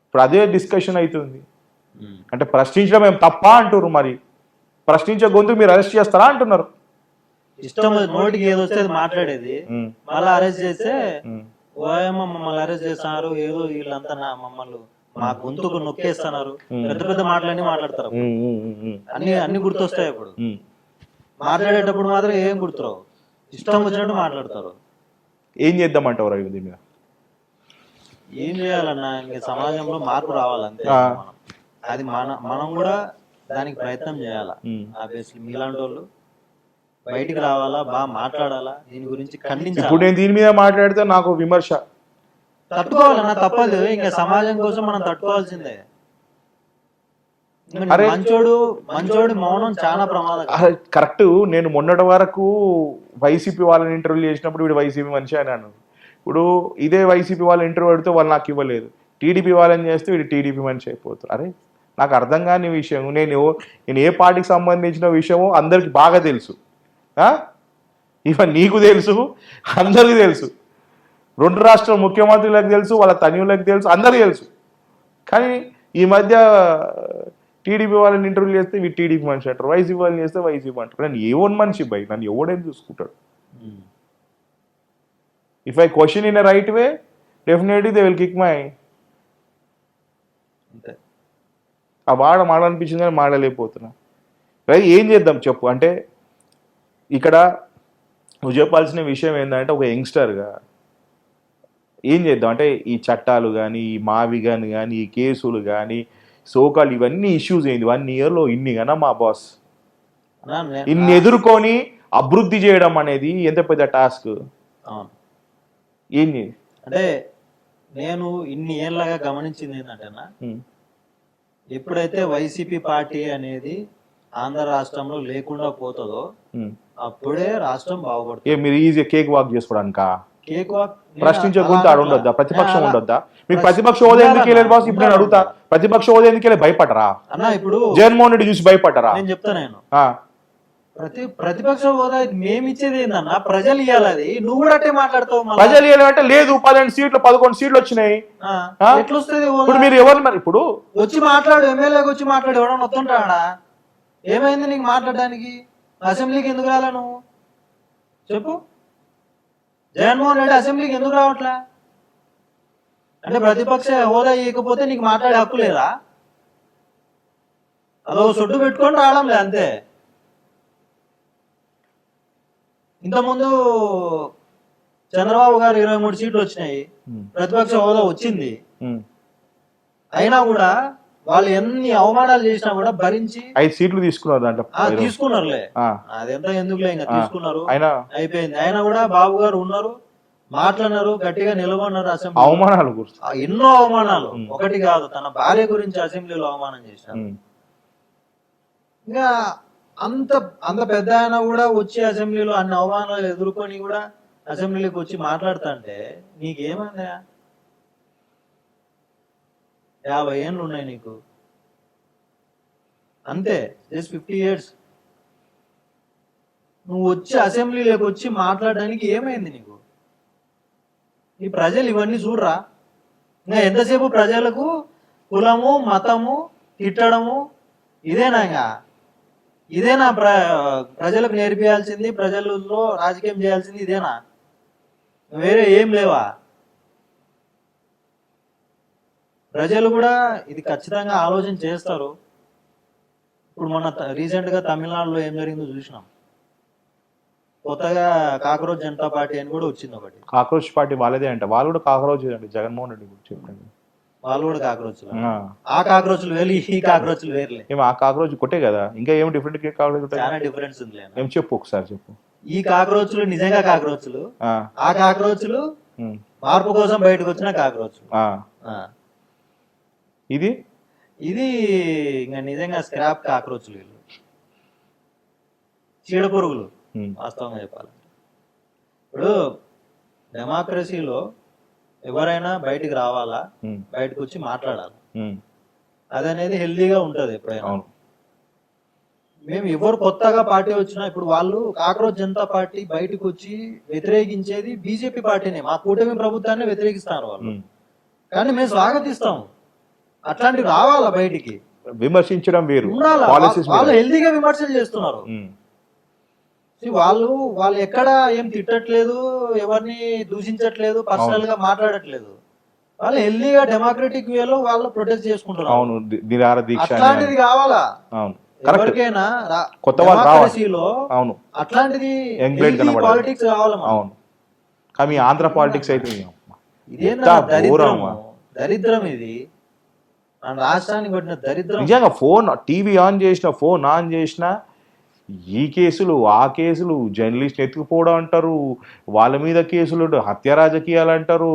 ఇప్పుడు అదే డిస్కషన్ అవుతుంది. అంటే ప్రశ్నించడం ఏం తప్ప అంటున్నారు, మరి ప్రశ్నించే గొంతు మీరు అరెస్ట్ చేస్తారా అంటున్నారు. ఇష్టం నోటికి ఏదో వస్తే మాట్లాడేది, మళ్ళీ అరెస్ట్ చేస్తే ఓయమ్మ మమ్మల్ని అరెస్ట్ చేస్తున్నారు, ఏదో వీళ్ళంతా మమ్మల్ని మా గొంతుకు నొక్కేస్తున్నారు, పెద్ద పెద్ద మాటలన్నీ మాట్లాడతారు. అన్ని గుర్తొస్తాయి. అప్పుడు మాట్లాడేటప్పుడు మాత్రం ఏం గుర్తురావు, ఇష్టం వచ్చినట్టు మాట్లాడతారు. ఏం చేద్దామంటావు రవి దీని మీద? ఏం చేయాలన్నా, ఇంకా సమాజంలో మార్పు రావాలంతే. అది మనం కూడా దానికి ప్రయత్నం చేయాలా. ఆబ్వియస్లీ మీలాంటి వాళ్ళు బయటికి రావాలా, బాగా మాట్లాడాలా, దీని గురించి ఖండించాలి. ఇప్పుడు నేను దీని మీద మాట్లాడితే నాకు విమర్శ, తట్టుకోవాలన్నా తప్పదు. ఇంకా సమాజం కోసం మనం తట్టుకోవాల్సిందే. మంచోడు మౌనం చాలా ప్రమాదం. కరెక్ట్. నేను మొన్నటి వరకు వైసీపీ వాళ్ళని ఇంటర్వ్యూ చేసినప్పుడు వీడు వైసీపీ మనిషి అని అన్నాను. ఇప్పుడు ఇదే వైసీపీ వాళ్ళ ఇంటర్వ్యూ పెడితే వాళ్ళు నాకు ఇవ్వలేదు, టీడీపీ వాళ్ళని చేస్తే వీడు టీడీపీ మనిషి అయిపోతారు. అరే నాకు అర్థం కాని విషయం. నేను ఏ పార్టీకి సంబంధించిన విషయమో అందరికి బాగా తెలుసు. ఇవన్నీ నీకు తెలుసు, అందరికీ తెలుసు, 2 రాష్ట్రాల ముఖ్యమంత్రులకు తెలుసు, వాళ్ళ తనయులకు తెలుసు, అందరికీ తెలుసు. కానీ ఈ మధ్య టీడీపీ వాళ్ళని ఇంటర్వ్యూ చేస్తే వీడు టీడీపీ మనిషి అంటారు, వైసీపీ వాళ్ళని చేస్తే వైసీపీ అంటారు. నన్ను ఏవన్ మనిషి బై, నన్ను ఎవడేం చూసుకుంటాడు? If I question in a right way definitely they will kick my. ఆ మాడాలనిపించింది కానీ మాడలేకపోతున్నా. రైట్, ఏం చేద్దాం చెప్పు. అంటే ఇక్కడ నువ్వు చెప్పాల్సిన విషయం ఏంటంటే ఒక యంగ్స్టర్గా ఏం చేద్దాం అంటే ఈ చట్టాలు కానీ, ఈ మావి కానీ, ఈ కేసులు కానీ, సోకాలు ఇవన్నీ ఇష్యూస్ ఏంది 1 yearలో ఇన్ని కన్నా మా బాస్ ఇన్ని ఎదుర్కొని అభివృద్ధి చేయడం అనేది ఎంత పెద్ద టాస్క్. ఏంది అంటే నేను ఇన్ని ఏళ్ళగా గమనించింది ఏంటంటేనా, ఎప్పుడైతే వైసీపీ పార్టీ అనేది ఆంధ్ర రాష్ట్రంలో లేకుండా పోతుందో అప్పుడే రాష్ట్రం బాగుపడుతుంది. మీరు ఈజీ కేక్ వాక్ చేసుకోవడానికా? కేక్ వాక్ ప్రశ్నించే గుంత ఆడ ఉండొద్దా? ప్రతిపక్షం ఉండొద్దా? మీకు ప్రతిపక్ష హోదా ఎందుకు వెళ్ళలేదు బాస్? ఇప్పుడు నేను అడుగుతా, ప్రతిపక్ష హోదా ఎందుకు వెళ్ళి భయపడరా? అన్న ఇప్పుడు జగన్మోహన్ రెడ్డి చూసి భయపడరా? నేను చెప్తా, నేను ప్రతిపక్ష హోదా మేము ఇచ్చేది ఏందన్నా, ప్రజలు ఇవ్వాలి. అది నువ్వు కూడా అట్టే మాట్లాడతావు. ప్రజలు ఇవ్వాలంటే లేదు, 12 సీట్లు 11 సీట్లు వచ్చినాయి. ఎట్లా వస్తుంది? ఇప్పుడు మీరు ఎవరు మరి ఇప్పుడు వచ్చి మాట్లాడు, ఎమ్మెల్యేకి వచ్చి మాట్లాడు, ఎవడన్నా వస్తుంటాడా? ఏమైంది నీకు మాట్లాడడానికి? అసెంబ్లీకి ఎందుకు రాలా నువ్వు చెప్పు? జగన్మోహన్ రెడ్డి అసెంబ్లీకి ఎందుకు రావట్లా? అంటే ప్రతిపక్ష హోదా ఇవ్వకపోతే నీకు మాట్లాడే హక్కు లేదా? అదో సొడ్డు పెట్టుకొని రావడం లే, అంతే. ఇంతకుముందు చంద్రబాబు గారు 23 సీట్లు వచ్చినాయి, ప్రతిపక్ష హోదా వచ్చింది. అయినా కూడా వాళ్ళు ఎన్ని అవమానాలు చేసినా కూడా భరించి 5 సీట్లు తీసుకున్నారు దాంట్లో. తీసుకున్నారులే, అదంతా ఎందుకులే, ఇంకా తీసుకున్నారు, అయిపోయింది. అయినా కూడా బాబు గారు ఉన్నారు, మాట్లాడినారు, గట్టిగా నిలబడినారు. అసెంబ్లీ అవమానాలు ఎన్నో అవమానాలు, ఒకటి కాదు. తన భార్య గురించి అసెంబ్లీలో అవమానం చేశారు. ఇంకా అంత అంత పెద్ద ఆయన కూడా వచ్చి అసెంబ్లీలో అన్ని అవమానాలు ఎదుర్కొని కూడా అసెంబ్లీకి వచ్చి మాట్లాడుతా అంటే నీకేమైందా? 50 ఏళ్ళు ఉన్నాయి నీకు, అంతే, జస్ట్ 50 years. నువ్వు వచ్చి అసెంబ్లీలోకి వచ్చి మాట్లాడడానికి ఏమైంది నీకు? ఈ ప్రజలు ఇవన్నీ చూడరా? ఇంకా ఎంతసేపు ప్రజలకు కులము మతము తిట్టడము ఇదేనా? ఇంకా ఇదేనా ప్రజలకు నేర్పియాల్సింది? ప్రజలలో రాజకీయం చేయాల్సింది ఇదేనా? వేరే ఏం లేవా? ప్రజలు కూడా ఇది ఖచ్చితంగా ఆలోచన చేస్తారు. ఇప్పుడు మొన్న రీసెంట్ గా తమిళనాడులో ఏం జరిగిందో చూసినాం. కొత్తగా కాక్రోచ్ జనతా పార్టీ అని కూడా వచ్చింది ఒకటి. కాక్రోచ్ పార్టీ వాళ్ళదే అంట, వాళ్ళు కూడా కాక్రోచ్ అండి. జగన్మోహన్ రెడ్డి గురించి చెప్పండి. వాళ్ళు కూడా కాక్రోచ్లు. ఆ కాక్రోచ్లు వేరు, ఈ కాక్రోచ్లు వేరులే. ఏమో ఆ కాక్రోచ్ కొట్టే కదా, ఇంకా ఏం డిఫరెంట్ కాక్రోచ్? చాలా డిఫరెన్స్ ఉంది. ఏం చెప్పు ఒకసారి చెప్పు. ఈ కాక్రోచ్లు నిజంగా కాక్రోచ్లు, ఆ కాక్రోచ్లు మార్పు కోసం బయటకు వచ్చిన కాక్రోచ్లు. ఇది ఇది ఇంకా నిజంగా స్క్రాప్ కాక్రోచ్లు, వీళ్ళు చీడ పురుగులు వాస్తవంగా చెప్పాలి. ఇప్పుడు డెమోక్రసీలో ఎవరైనా బయటికి రావాలా, బయటకు వచ్చి మాట్లాడాలి, అదనేది హెల్దీగా ఉంటది ఎప్పుడైనా. మేము ఎవరు కొత్తగా పార్టీ వచ్చినా, ఇప్పుడు వాళ్ళు కాక్రోచ్ జనతా పార్టీ బయటకు వచ్చి వ్యతిరేకించేది బీజేపీ పార్టీనే, మా కూటమి ప్రభుత్వాన్ని వ్యతిరేకిస్తారు వాళ్ళు. కానీ మేము స్వాగతిస్తాం, అట్లాంటివి రావాలా బయటికి. విమర్శించడం వేరు, వాళ్ళు హెల్దీగా విమర్శలు చేస్తున్నారు. వాళ్ళు ఎక్కడ ఏం తిట్టట్లేదు, ఎవరిని దూషించట్లేదు, పర్సనల్ గా మాట్లాడట్లేదు. వాళ్ళు హెల్దీగా డెమోక్రటిక్ వేలో వాళ్ళు ప్రొటెస్ట్ చేసుకుంటున్నారు. అవును, అట్లాంటిది కావాలా ఎవరికైనా డెమోక్రసీలో? అవును, అట్లాంటిది పాలిటిక్స్ కావాలా? అవును, కానీ ఆంధ్ర పాలిటిక్స్ అయితే ఇదేనా దరిద్రం ఇది, మన రాష్ట్రానికి పట్టిన దరిద్రం. నిజంగా టీవీ ఆన్ చేసిన, ఫోన్ ఆన్ చేసిన ఈ కేసులు ఆ కేసులు, జర్నలిస్ట్ ఎత్తుకుపోవడం అంటారు, వాళ్ళ మీద కేసులు, హత్య రాజకీయాలు అంటారు.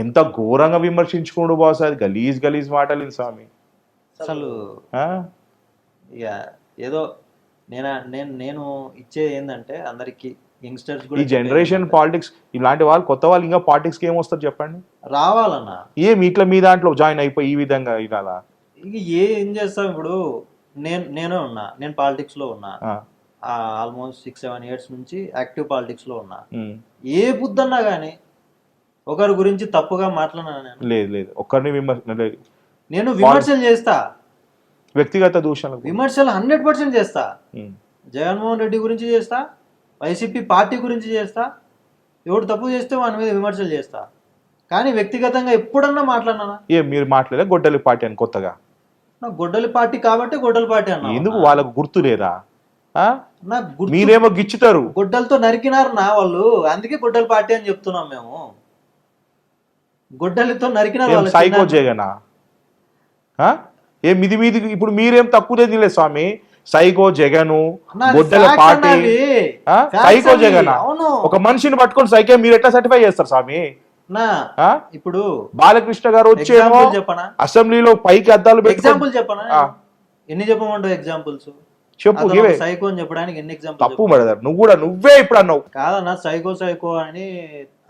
ఎంత ఘోరంగా విమర్శించుకోండు బాస్, అది గలీజ్ మాటలు స్వామి. అసలు ఇక ఏదో నేను ఇచ్చేది ఏంటంటే అందరికి యంగ్స్టర్స్ కూడా, ఈ జనరేషన్ పాలిటిక్స్ ఇలాంటి వాళ్ళు, కొత్త వాళ్ళు ఇంకా పాలిటిక్స్ కి ఏమొస్తారు చెప్పండి? రావాలన్నా ఇట్లా మీ దాంట్లో జాయిన్ అయిపోయి ఈ విధంగా ఇలా ఇంక ఏం చేస్తాం? ఇప్పుడు నేను పాలిటిక్స్ లో ఉన్నా, ఆల్మోస్ట్ 6-7 years నుంచి యాక్టివ్ పాలిటిక్స్ లో ఉన్నా. ఏ బుద్ధన్నా గానీ ఒకరి గురించి తప్పుగా మాట్లాడినా లేదు, ఒక్కరిని నేను విమర్శలు చేస్తా, వ్యక్తిగత దూషణలు విమర్శలు 100% చేస్తా. జగన్మోహన్ రెడ్డి గురించి చేస్తా, వైసీపీ పార్టీ గురించి చేస్తా, ఎవడు తప్పు చేస్తే వాని మీద విమర్శలు చేస్తా. కానీ వ్యక్తిగతంగా ఎప్పుడన్నా మాట్లాడినా? మీరు మాట్లాడలే గొడ్డలి పార్టీ అని కొత్తగా? గొడ్డలి పార్టీ కాబట్టి గొడ్డలి పార్టీ అన్నా. ఎందుకు వాళ్ళకు గుర్తు లేదా? మీరేమో గిచ్చుతారు, గొడ్డలతో నరికినారు నా వాళ్ళు, అందుకే గొడ్డలి పార్టీ అని చెప్తున్నాం మేము. గొడ్డలితో నరికినారు. సైకో జగనా? మీది ఇప్పుడు మీరేం తక్కువ తెలియలేదు స్వామి. సైకో జగను, గొడ్డల పార్టీ, సైకో జగన్. ఒక మనిషిని పట్టుకొని సైకో మీరు ఎట్లా సర్టిఫై చేస్తారు స్వామి? నా ఆ? ఇప్పుడు బాలకృష్ణ గారు వచ్చేమో ఎగ్జాంపుల్ చెప్పనా అసెంబ్లీలో పైకి అద్దాలు పెట్టుకొని- ఎగ్జాంపుల్ చెప్పనా ఆ, ఎన్ని చెప్పమంటావు ఎగ్జాంపుల్స్? చెప్పు ఇవే సైకో అని చెప్పడానికి ఎన్ని తప్పు ఎగ్జాంపుల్? బ్రదర్, నువ్వే ఇప్పుడు అన్నావు. కాదన్నా, సైకో అని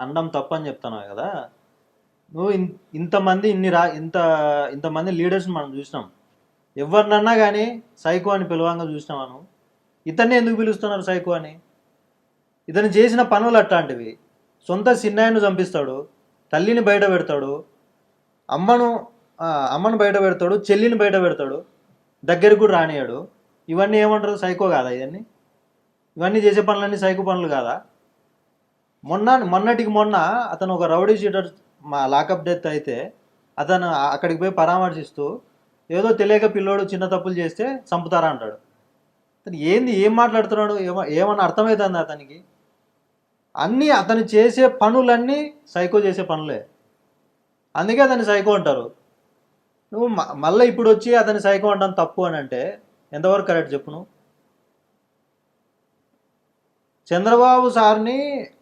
అనడం తప్పని చెప్తున్నావు కదా. నువ్వు ఇంతమంది ఇంతమంది లీడర్స్ మనం చూసినాం. ఎవరినన్నా కానీ సైకో అని పిలవంగా చూసినామను. ఇతన్ని ఎందుకు పిలుస్తున్నారు సైకో అని? ఇతను చేసిన పనులు అట్లాంటివి. సొంత సిన్నాయను చంపిస్తాడు, తల్లిని బయట పెడతాడు, అమ్మను బయట పెడతాడు, చెల్లిని బయట పెడతాడు, దగ్గరికి కూడా రానియాడు. ఇవన్నీ ఏమంటారు? సైకో కాదా ఇవన్నీ చేసే పనులన్నీ సైకో పనులు కాదా? మొన్నటికి మొన్న అతను ఒక రౌడీ షీటర్ మా లాకప్ డెత్ అయితే అతను అక్కడికి పోయి పరామర్శిస్తూ ఏదో తెలియక పిల్లోడు చిన్న తప్పులు చేస్తే చంపుతారా అంటాడు. అతను ఏం మాట్లాడుతున్నాడు? ఏమన్నా అర్థమవుతుంది అతనికి? అతను చేసే పనులన్నీ సైకో చేసే పనులే. అందుకే అతన్ని సైకో అంటారు. నువ్వు మళ్ళీ ఇప్పుడు వచ్చి అతని సైకో అంటాం తప్పు అని అంటే ఎంతవరకు కరెక్ట్ చెప్పు నువ్వు? చంద్రబాబు సార్ని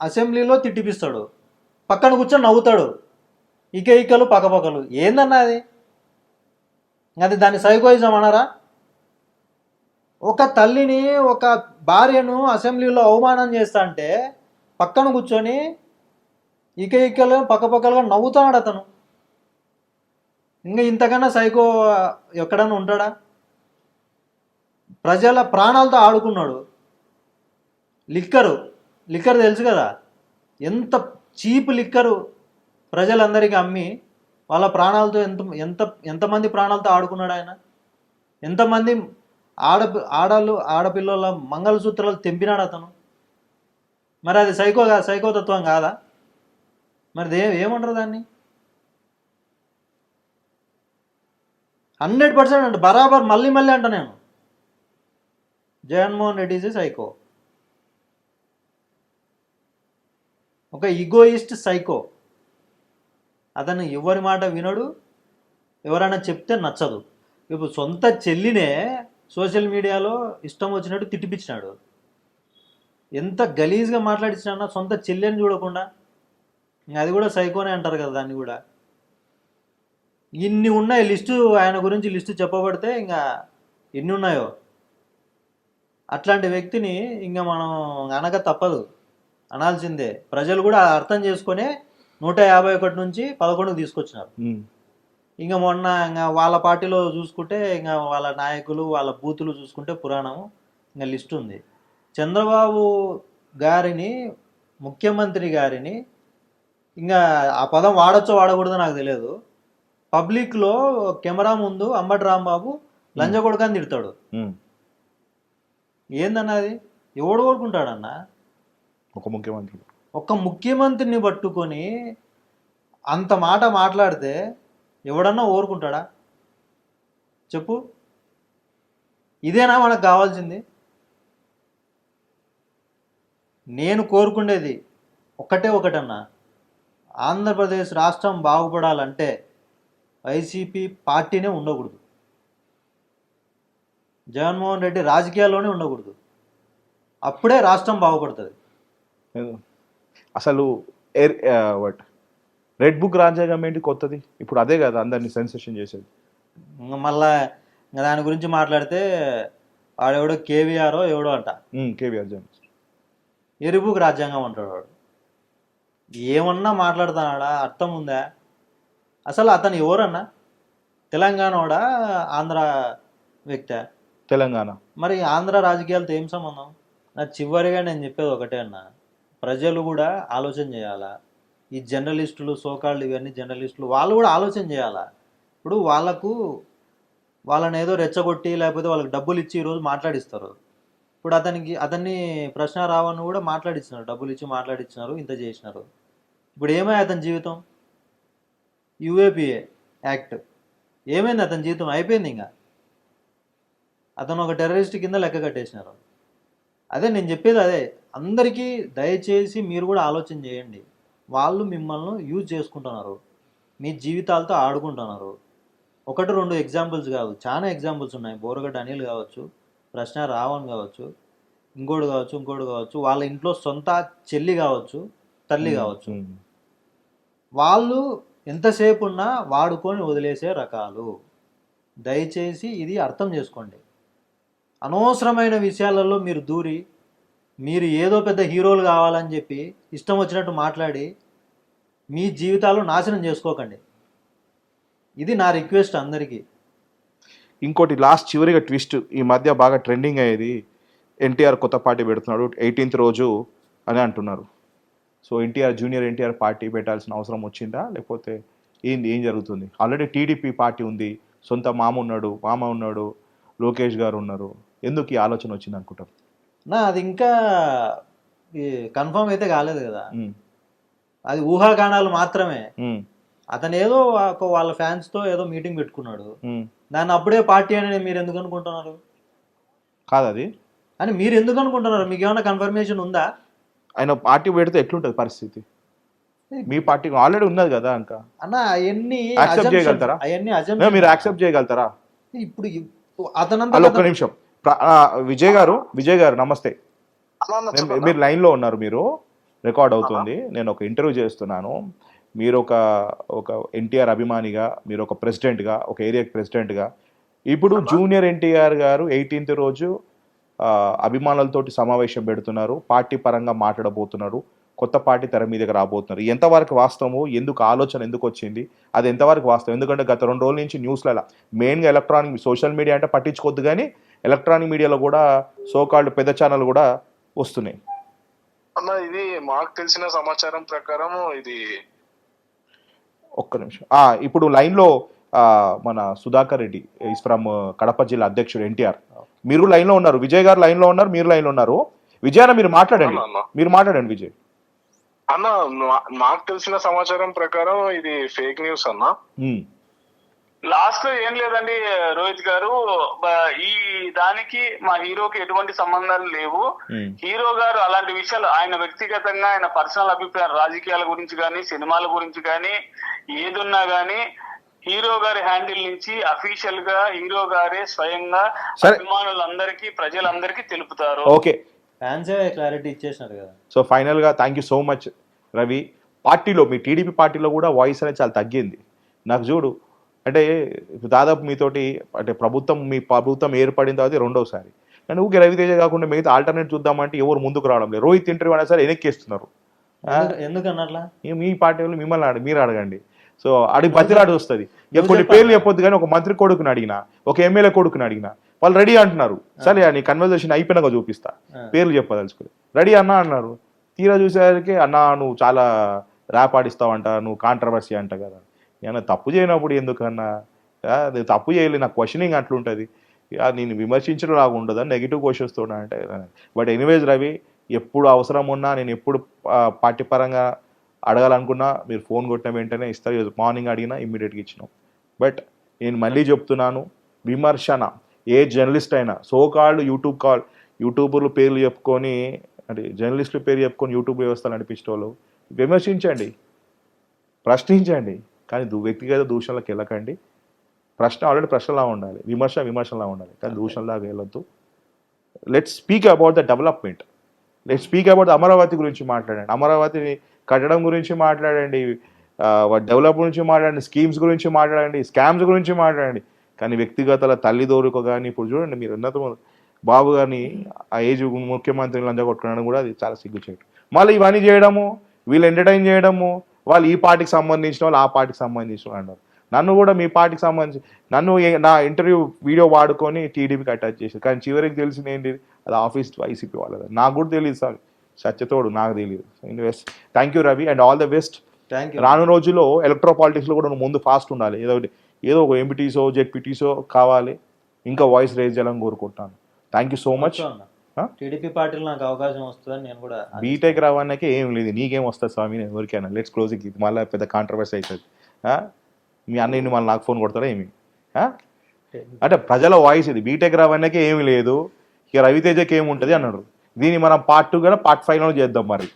అసెంబ్లీలో తిట్టిపిస్తాడు, పక్కన కూర్చొని నవ్వుతాడు, ఇకలు పక్కపక్కలు. ఏందన్నా అది దాన్ని సైకోయిజం అన్నారా? ఒక తల్లిని ఒక భార్యను అసెంబ్లీలో అవమానం చేస్తా అంటే పక్కన కూర్చొని ఇకలు పక్కపక్కలుగా నవ్వుతున్నాడు అతను. ఇంకా ఇంతకన్నా సైకో ఎక్కడన్నా ఉంటాడా? ప్రజల ప్రాణాలతో ఆడుకున్నాడు. లిక్కర్ తెలుసు కదా, ఎంత చీప్ లిక్కరు ప్రజలందరికీ అమ్మి వాళ్ళ ప్రాణాలతో ఎంతమంది ప్రాణాలతో ఆడుకున్నాడు ఆయన. ఎంతమంది ఆడపిల్లల మంగళసూత్రాలు తెంపినాడు అతను. మరి అది సైకోతత్వం కాదా? మరి ఏమంటారు దాన్ని? 100% అంటే బరాబర్ మళ్ళీ అంట నేను, Jaganmohan Reddy is a psycho, ఒక ఈగోయిస్ట్ సైకో. అతను ఎవరి మాట వినడు, ఎవరైనా చెప్తే నచ్చదు. ఇప్పుడు సొంత చెల్లినే సోషల్ మీడియాలో ఇష్టం వచ్చినట్టు తిట్టిపించినాడు. ఎంత గలీజ్గా మాట్లాడించినా సొంత చెల్లిని చూడకుండా. అది కూడా సైకోనే అంటారు కదా దాన్ని కూడా. ఇన్ని ఉన్నాయి లిస్టు, ఆయన గురించి లిస్టు చెప్పబడితే ఇంకా ఎన్ని ఉన్నాయో. అట్లాంటి వ్యక్తిని ఇంకా మనం అనక తప్పదు, అనాల్సిందే. ప్రజలు కూడా అర్థం చేసుకొని 151 నుంచి 11 తీసుకొచ్చినారు. ఇంకా మొన్న ఇంకా వాళ్ళ పార్టీలో చూసుకుంటే ఇంకా వాళ్ళ నాయకులు వాళ్ళ బూతులు చూసుకుంటే పురాణము ఇంకా లిస్ట్ ఉంది. చంద్రబాబు గారిని, ముఖ్యమంత్రి గారిని, ఇంకా ఆ పదం వాడచ్చో వాడకూడదో నాకు తెలియదు, పబ్లిక్లో కెమెరా ముందు అంబటి రాంబాబు లంజ కొడుకని తిడతాడు. ఏందన్నా అది? ఎవడు కోరుకుంటాడన్నా? ఒక ముఖ్యమంత్రిని పట్టుకొని అంత మాట మాట్లాడితే ఎవడన్నా ఓరుకుంటాడా చెప్పు? ఇదేనా మనకు కావాల్సింది? నేను కోరుకునేది ఒకటన్నా, ఆంధ్రప్రదేశ్ రాష్ట్రం బాగుపడాలంటే వైసీపీ పార్టీనే ఉండకూడదు, జగన్మోహన్ రెడ్డి రాజకీయాల్లోనే ఉండకూడదు. అప్పుడే రాష్ట్రం బాగుపడుతుంది. అసలు రెడ్ బుక్ రాజ్యాంగం ఏంటి కొత్తది? ఇప్పుడు అదే కదా అందరినీ సెన్సేషన్ చేసేది. మళ్ళా దాని గురించి మాట్లాడితే వాడెవడో కేవీఆర్ ఎవడో అంట, కేవీఆర్ ఎరుబుక్ రాజ్యాంగం అంటాడు వాడు. ఏమన్నా మాట్లాడుతున్నాడా? అర్థం ఉందా? అసలు అతను ఎవరన్నా? తెలంగాణోడా ఆంధ్ర వ్యక్తి? తెలంగాణ. మరి ఆంధ్ర రాజకీయాలతో ఏం సంబంధం? నా చివరిగా నేను చెప్పేది ఒకటే అన్న, ప్రజలు కూడా ఆలోచన చేయాలా. ఈ జర్నలిస్టులు, సోకాళ్ళు ఇవన్నీ జర్నలిస్టులు, వాళ్ళు కూడా ఆలోచన చేయాలా. ఇప్పుడు వాళ్ళని ఏదో రెచ్చగొట్టి లేకపోతే వాళ్ళకి డబ్బులు ఇచ్చి ఈరోజు మాట్లాడిస్తారు. ఇప్పుడు అతన్ని ప్రశ్న రావని కూడా మాట్లాడిచ్చినారు, డబ్బులు ఇచ్చి మాట్లాడిచ్చినారు, ఇంత చేసినారు. ఇప్పుడు ఏమై అతని జీవితం? యూఏపీఏ యాక్ట్ ఏమైంది? అతని జీవితం అయిపోయింది. ఇంకా అతను ఒక టెర్రరిస్ట్ కింద లెక్క కట్టేసినారు. అదే నేను చెప్పేది అదే. అందరికీ దయచేసి మీరు కూడా ఆలోచన చేయండి. వాళ్ళు మిమ్మల్ని యూజ్ చేసుకుంటున్నారు, మీ జీవితాలతో ఆడుకుంటున్నారు. 1-2 ఎగ్జాంపుల్స్ కాదు, చాలా ఎగ్జాంపుల్స్ ఉన్నాయి. బోరగడ్డ అనిల్ కావచ్చు, ప్రశ్న రావణ్ కావచ్చు, ఇంకోటి కావచ్చు. వాళ్ళ ఇంట్లో సొంత చెల్లి కావచ్చు, తల్లి కావచ్చు, వాళ్ళు ఎంతసేపు ఉన్నా వాడుకొని వదిలేసే రకాలు. దయచేసి ఇది అర్థం చేసుకోండి. అనవసరమైన విషయాలలో మీరు దూరి మీరు ఏదో పెద్ద హీరోలు కావాలని చెప్పి ఇష్టం వచ్చినట్టు మాట్లాడి మీ జీవితాలు నాశనం చేసుకోకండి. ఇది నా రిక్వెస్ట్ అందరికీ. ఇంకోటి లాస్ట్ చివరిగా ట్విస్ట్, ఈ మధ్య బాగా ట్రెండింగ్ అయ్యేది ఎన్టీఆర్ కొత్త పార్టీ పెడుతున్నాడు 18th రోజు అని అంటున్నారు. సో జూనియర్ ఎన్టీఆర్ పార్టీ పెట్టాల్సిన అవసరం వచ్చిందా, లేకపోతే ఏం జరుగుతుంది? ఆల్రెడీ టీడీపీ పార్టీ ఉంది, సొంత మామ ఉన్నాడు, లోకేష్ గారు ఉన్నారు. ఎందుకు ఈ ఆలోచన వచ్చింది అనుకుంటాం? అది ఇంకా కన్ఫర్మ్ అయితే కాలేదు కదా, అది ఊహాగానాలు మాత్రమే. అతను ఏదో వాళ్ళ ఫ్యాన్స్తో ఏదో మీటింగ్ పెట్టుకున్నాడు, దాన్ని అప్పుడే పార్టీ అని మీరు ఎందుకు అనుకుంటున్నారు? కాదు అది అని మీరు ఎందుకు అనుకుంటున్నారు? మీకు ఏమైనా కన్ఫర్మేషన్ ఉందా? ఆయన పార్టీ పెడితే ఎట్లుంటుంది పరిస్థితి? మీ పార్టీ ఆల్రెడీ ఉన్నది కదా ఇంకా అన్న. అవన్నీ యాక్సెప్ట్ చేయగలుగుతారా? మీరు యాక్సెప్ట్ చేయగలుగుతారా? ఇప్పుడు అతనంతా ఒక్క నిమిషం, విజయ్ గారు నమస్తే. మీరు లైన్లో ఉన్నారు, మీరు రికార్డ్ అవుతుంది. నేను ఒక ఇంటర్వ్యూ చేస్తున్నాను. మీరు ఒక ఎన్టీఆర్ అభిమానిగా, మీరు ఒక ప్రెసిడెంట్గా, ఒక ఏరియా ప్రెసిడెంట్గా, ఇప్పుడు జూనియర్ ఎన్టీఆర్ గారు 18th రోజు అభిమానులతోటి సమావేశం పెడుతున్నారు, పార్టీ పరంగా మాట్లాడబోతున్నారు, కొత్త పార్టీ తెర మీదకి రాబోతున్నారు. ఎంతవరకు వాస్తవము, ఎందుకు ఆలోచన ఎందుకు వచ్చింది, అది ఎంతవరకు వాస్తవం? ఎందుకంటే గత 2 రోజుల నుంచి న్యూస్లలో మెయిన్గా ఎలక్ట్రానిక్ సోషల్ మీడియా అంటే పట్టించుకోవద్దు, కానీ ఎలక్ట్రానిక్ మీడియాలో కూడా సోకాల్డ్ పెద్ద ఛానల్ కూడా వస్తున్నాయి. అన్న ఇది మాకు తెలిసిన సమాచారం ప్రకారం ఇది ఒక్క నిమిషం. ఇప్పుడు లైన్లో మన సుధాకర్ రెడ్డి ఈజ్ ఫ్రమ్ కడప జిల్లా అధ్యక్షుడు ఎన్టీఆర్. మీరు లైన్లో ఉన్నారు, విజయ్ గారు లైన్లో ఉన్నారు, మీరు లైన్లో ఉన్నారు. విజయ్ అన్న మీరు మాట్లాడండి విజయ్. అన్న మాకు తెలిసిన సమాచారం ప్రకారం ఇది ఫేక్ న్యూస్ అన్న. లాస్ట్ లో ఏం లేదండి రోహిత్ గారు, ఈ దానికి మా హీరోకి ఎటువంటి సంబంధాలు లేవు. హీరో గారు అలాంటి విషయాలు ఆయన వ్యక్తిగతంగా ఆయన పర్సనల్ అభిప్రాయం రాజకీయాల గురించి కానీ సినిమాల గురించి కానీ ఏదున్నా గానీ హీరో గారి హ్యాండిల్ నుంచి అఫీషియల్ గా హీరో గారే స్వయంగా అభిమానులందరికీ ప్రజలందరికీ తెలుపుతారు. ఓకే, క్లారిటీ ఇచ్చేసినారు కదా. సో ఫైనల్ గా thank you so much Ravi. పార్టీలో మీ టీడీపీ పార్టీలో కూడా వాయిస్ అనేది చాలా తగ్గింది. నాకు చూడు అంటే దాదాపు మీతోటి అంటే మీ ప్రభుత్వం ఏర్పడిన తర్వాత 2వసారి, కానీ ఊకే రవితేజ కాకుండా మిగతా ఆల్టర్నేట్ చూద్దామంటే ఎవరు ముందుకు రావడం లేదు. రోహిత్ ఇంటర్వ్యూ అయినా సరే వెనక్కిస్తున్నారు. ఎందుకన్నట్లా? మీ పార్టీ వాళ్ళు మిమ్మల్ని మీరు అడగండి. సో అడిగి బతిరాడు వస్తుంది. ఇక కొన్ని పేర్లు చెప్పొద్దు, కానీ ఒక మంత్రి కొడుకుని అడిగినా, ఒక ఎమ్మెల్యే కొడుకుని అడిగినా వాళ్ళు రెడీ అంటున్నారు. సరే నీ కన్వర్జేషన్ అయిపోయినాక చూపిస్తా, పేర్లు చెప్పదలుచుకోలేదు. రెడీ అన్నా అన్నారు. తీరా చూసేసరికి అన్నా నువ్వు చాలా ర్యాప్ ఆడిస్తావంట, నువ్వు కాంట్రవర్సీ అంట కదా. ఏమన్నా తప్పు చేయనప్పుడు ఎందుకన్నా? తప్పు చేయలేదు, నాకు క్వశ్చనింగ్ అట్లుంటుంది. నేను విమర్శించడం లాగా ఉండదు, నెగిటివ్ క్వశ్చన్స్ తోడా అంటే. బట్ ఎనీవేస్ రవి, ఎప్పుడు అవసరం ఉన్నా నేను ఎప్పుడు పార్టీ పరంగా అడగాలనుకున్నా మీరు ఫోన్ కొట్టిన వెంటనే ఇస్తారు. మార్నింగ్ అడిగినా ఇమ్మీడియట్గా ఇచ్చినాం. బట్ నేను మళ్ళీ చెప్తున్నాను, విమర్శన ఏ జర్నలిస్ట్ అయినా సోకాల్డ్ యూట్యూబర్లు పేర్లు చెప్పుకొని అంటే జర్నలిస్టుల పేరు చెప్పుకొని యూట్యూబ్ వ్యవస్థలు నడిపించే వాళ్ళు విమర్శించండి, ప్రశ్నించండి, కానీ వ్యక్తిగత దూషణలకు వెళ్ళకండి. ప్రశ్న ఆల్రెడీ ప్రశ్నలా ఉండాలి, విమర్శలా ఉండాలి, కానీ దూషణలాగా వెళ్ళొద్దు. Let's speak about the development, let's speak about Amaravati గురించి మాట్లాడండి, అమరావతిని కట్టడం గురించి మాట్లాడండి, డెవలప్ గురించి మాట్లాడండి, స్కీమ్స్ గురించి మాట్లాడండి, స్కామ్స్ గురించి మాట్లాడండి. కానీ వ్యక్తిగతల తల్లిదోరుకు కానీ ఇప్పుడు చూడండి మీరు ఉన్నత బాబు గారిని ఆ ఏజ్ ముఖ్యమంత్రిని లంచ కొట్టుకున్నాను కూడా అది చాలా సిగ్గుచేటు. మళ్ళీ ఇవన్నీ చేయడము, వీళ్ళు ఎంటర్టైన్ చేయడము, వాళ్ళు ఈ పార్టీకి సంబంధించిన వాళ్ళు ఆ పార్టీకి సంబంధించిన వాళ్ళు అంటారు. నన్ను కూడా మీ పార్టీకి సంబంధించి నా ఇంటర్వ్యూ వీడియో వాడుకొని టీడీపీకి అటాచ్ చేశారు. కానీ చివరికి తెలిసింది ఏంటి, అది ఆఫీస్ వైసీపీ వాళ్ళది. నాకు కూడా తెలియదు సార్, సత్యతోడు నాకు తెలియదు. ఇన్వెస్ thank you Ravi and all the best. రాను రోజుల్లో ఎలక్ట్రో పాలిటిక్స్లో కూడా నువ్వు ముందు ఫాస్ట్ ఉండాలి. ఏదో ఒక ఎంపీటీసో జెడ్పీటీసో కావాలి, ఇంకా వాయిస్ రేజ్ చేయాలని కోరుకుంటాను. Thank you so much. TDP పార్టీలో నాకు అవకాశం వస్తుందని నేను కూడా బీటెక్ రావడానికే ఏం లేదు, నీకేం వస్తుంది స్వామి, నేను ఎవరికైనా లెట్స్ క్లోజ్. ఇది మళ్ళీ పెద్ద కాంట్రవర్సీ అవుతుంది. మీ అన్నయ్యని మళ్ళీ నాకు ఫోన్ కొడతారా ఏమి అంటే ప్రజల వాయిస్ ఇది. బీటెక్ రావడానికే ఏమి లేదు, ఇక రవితేజకి ఏముంటుంది అన్నాడు. దీన్ని మనం పార్ట్ 2 కూడా పార్ట్ 5 చేద్దాం మరి.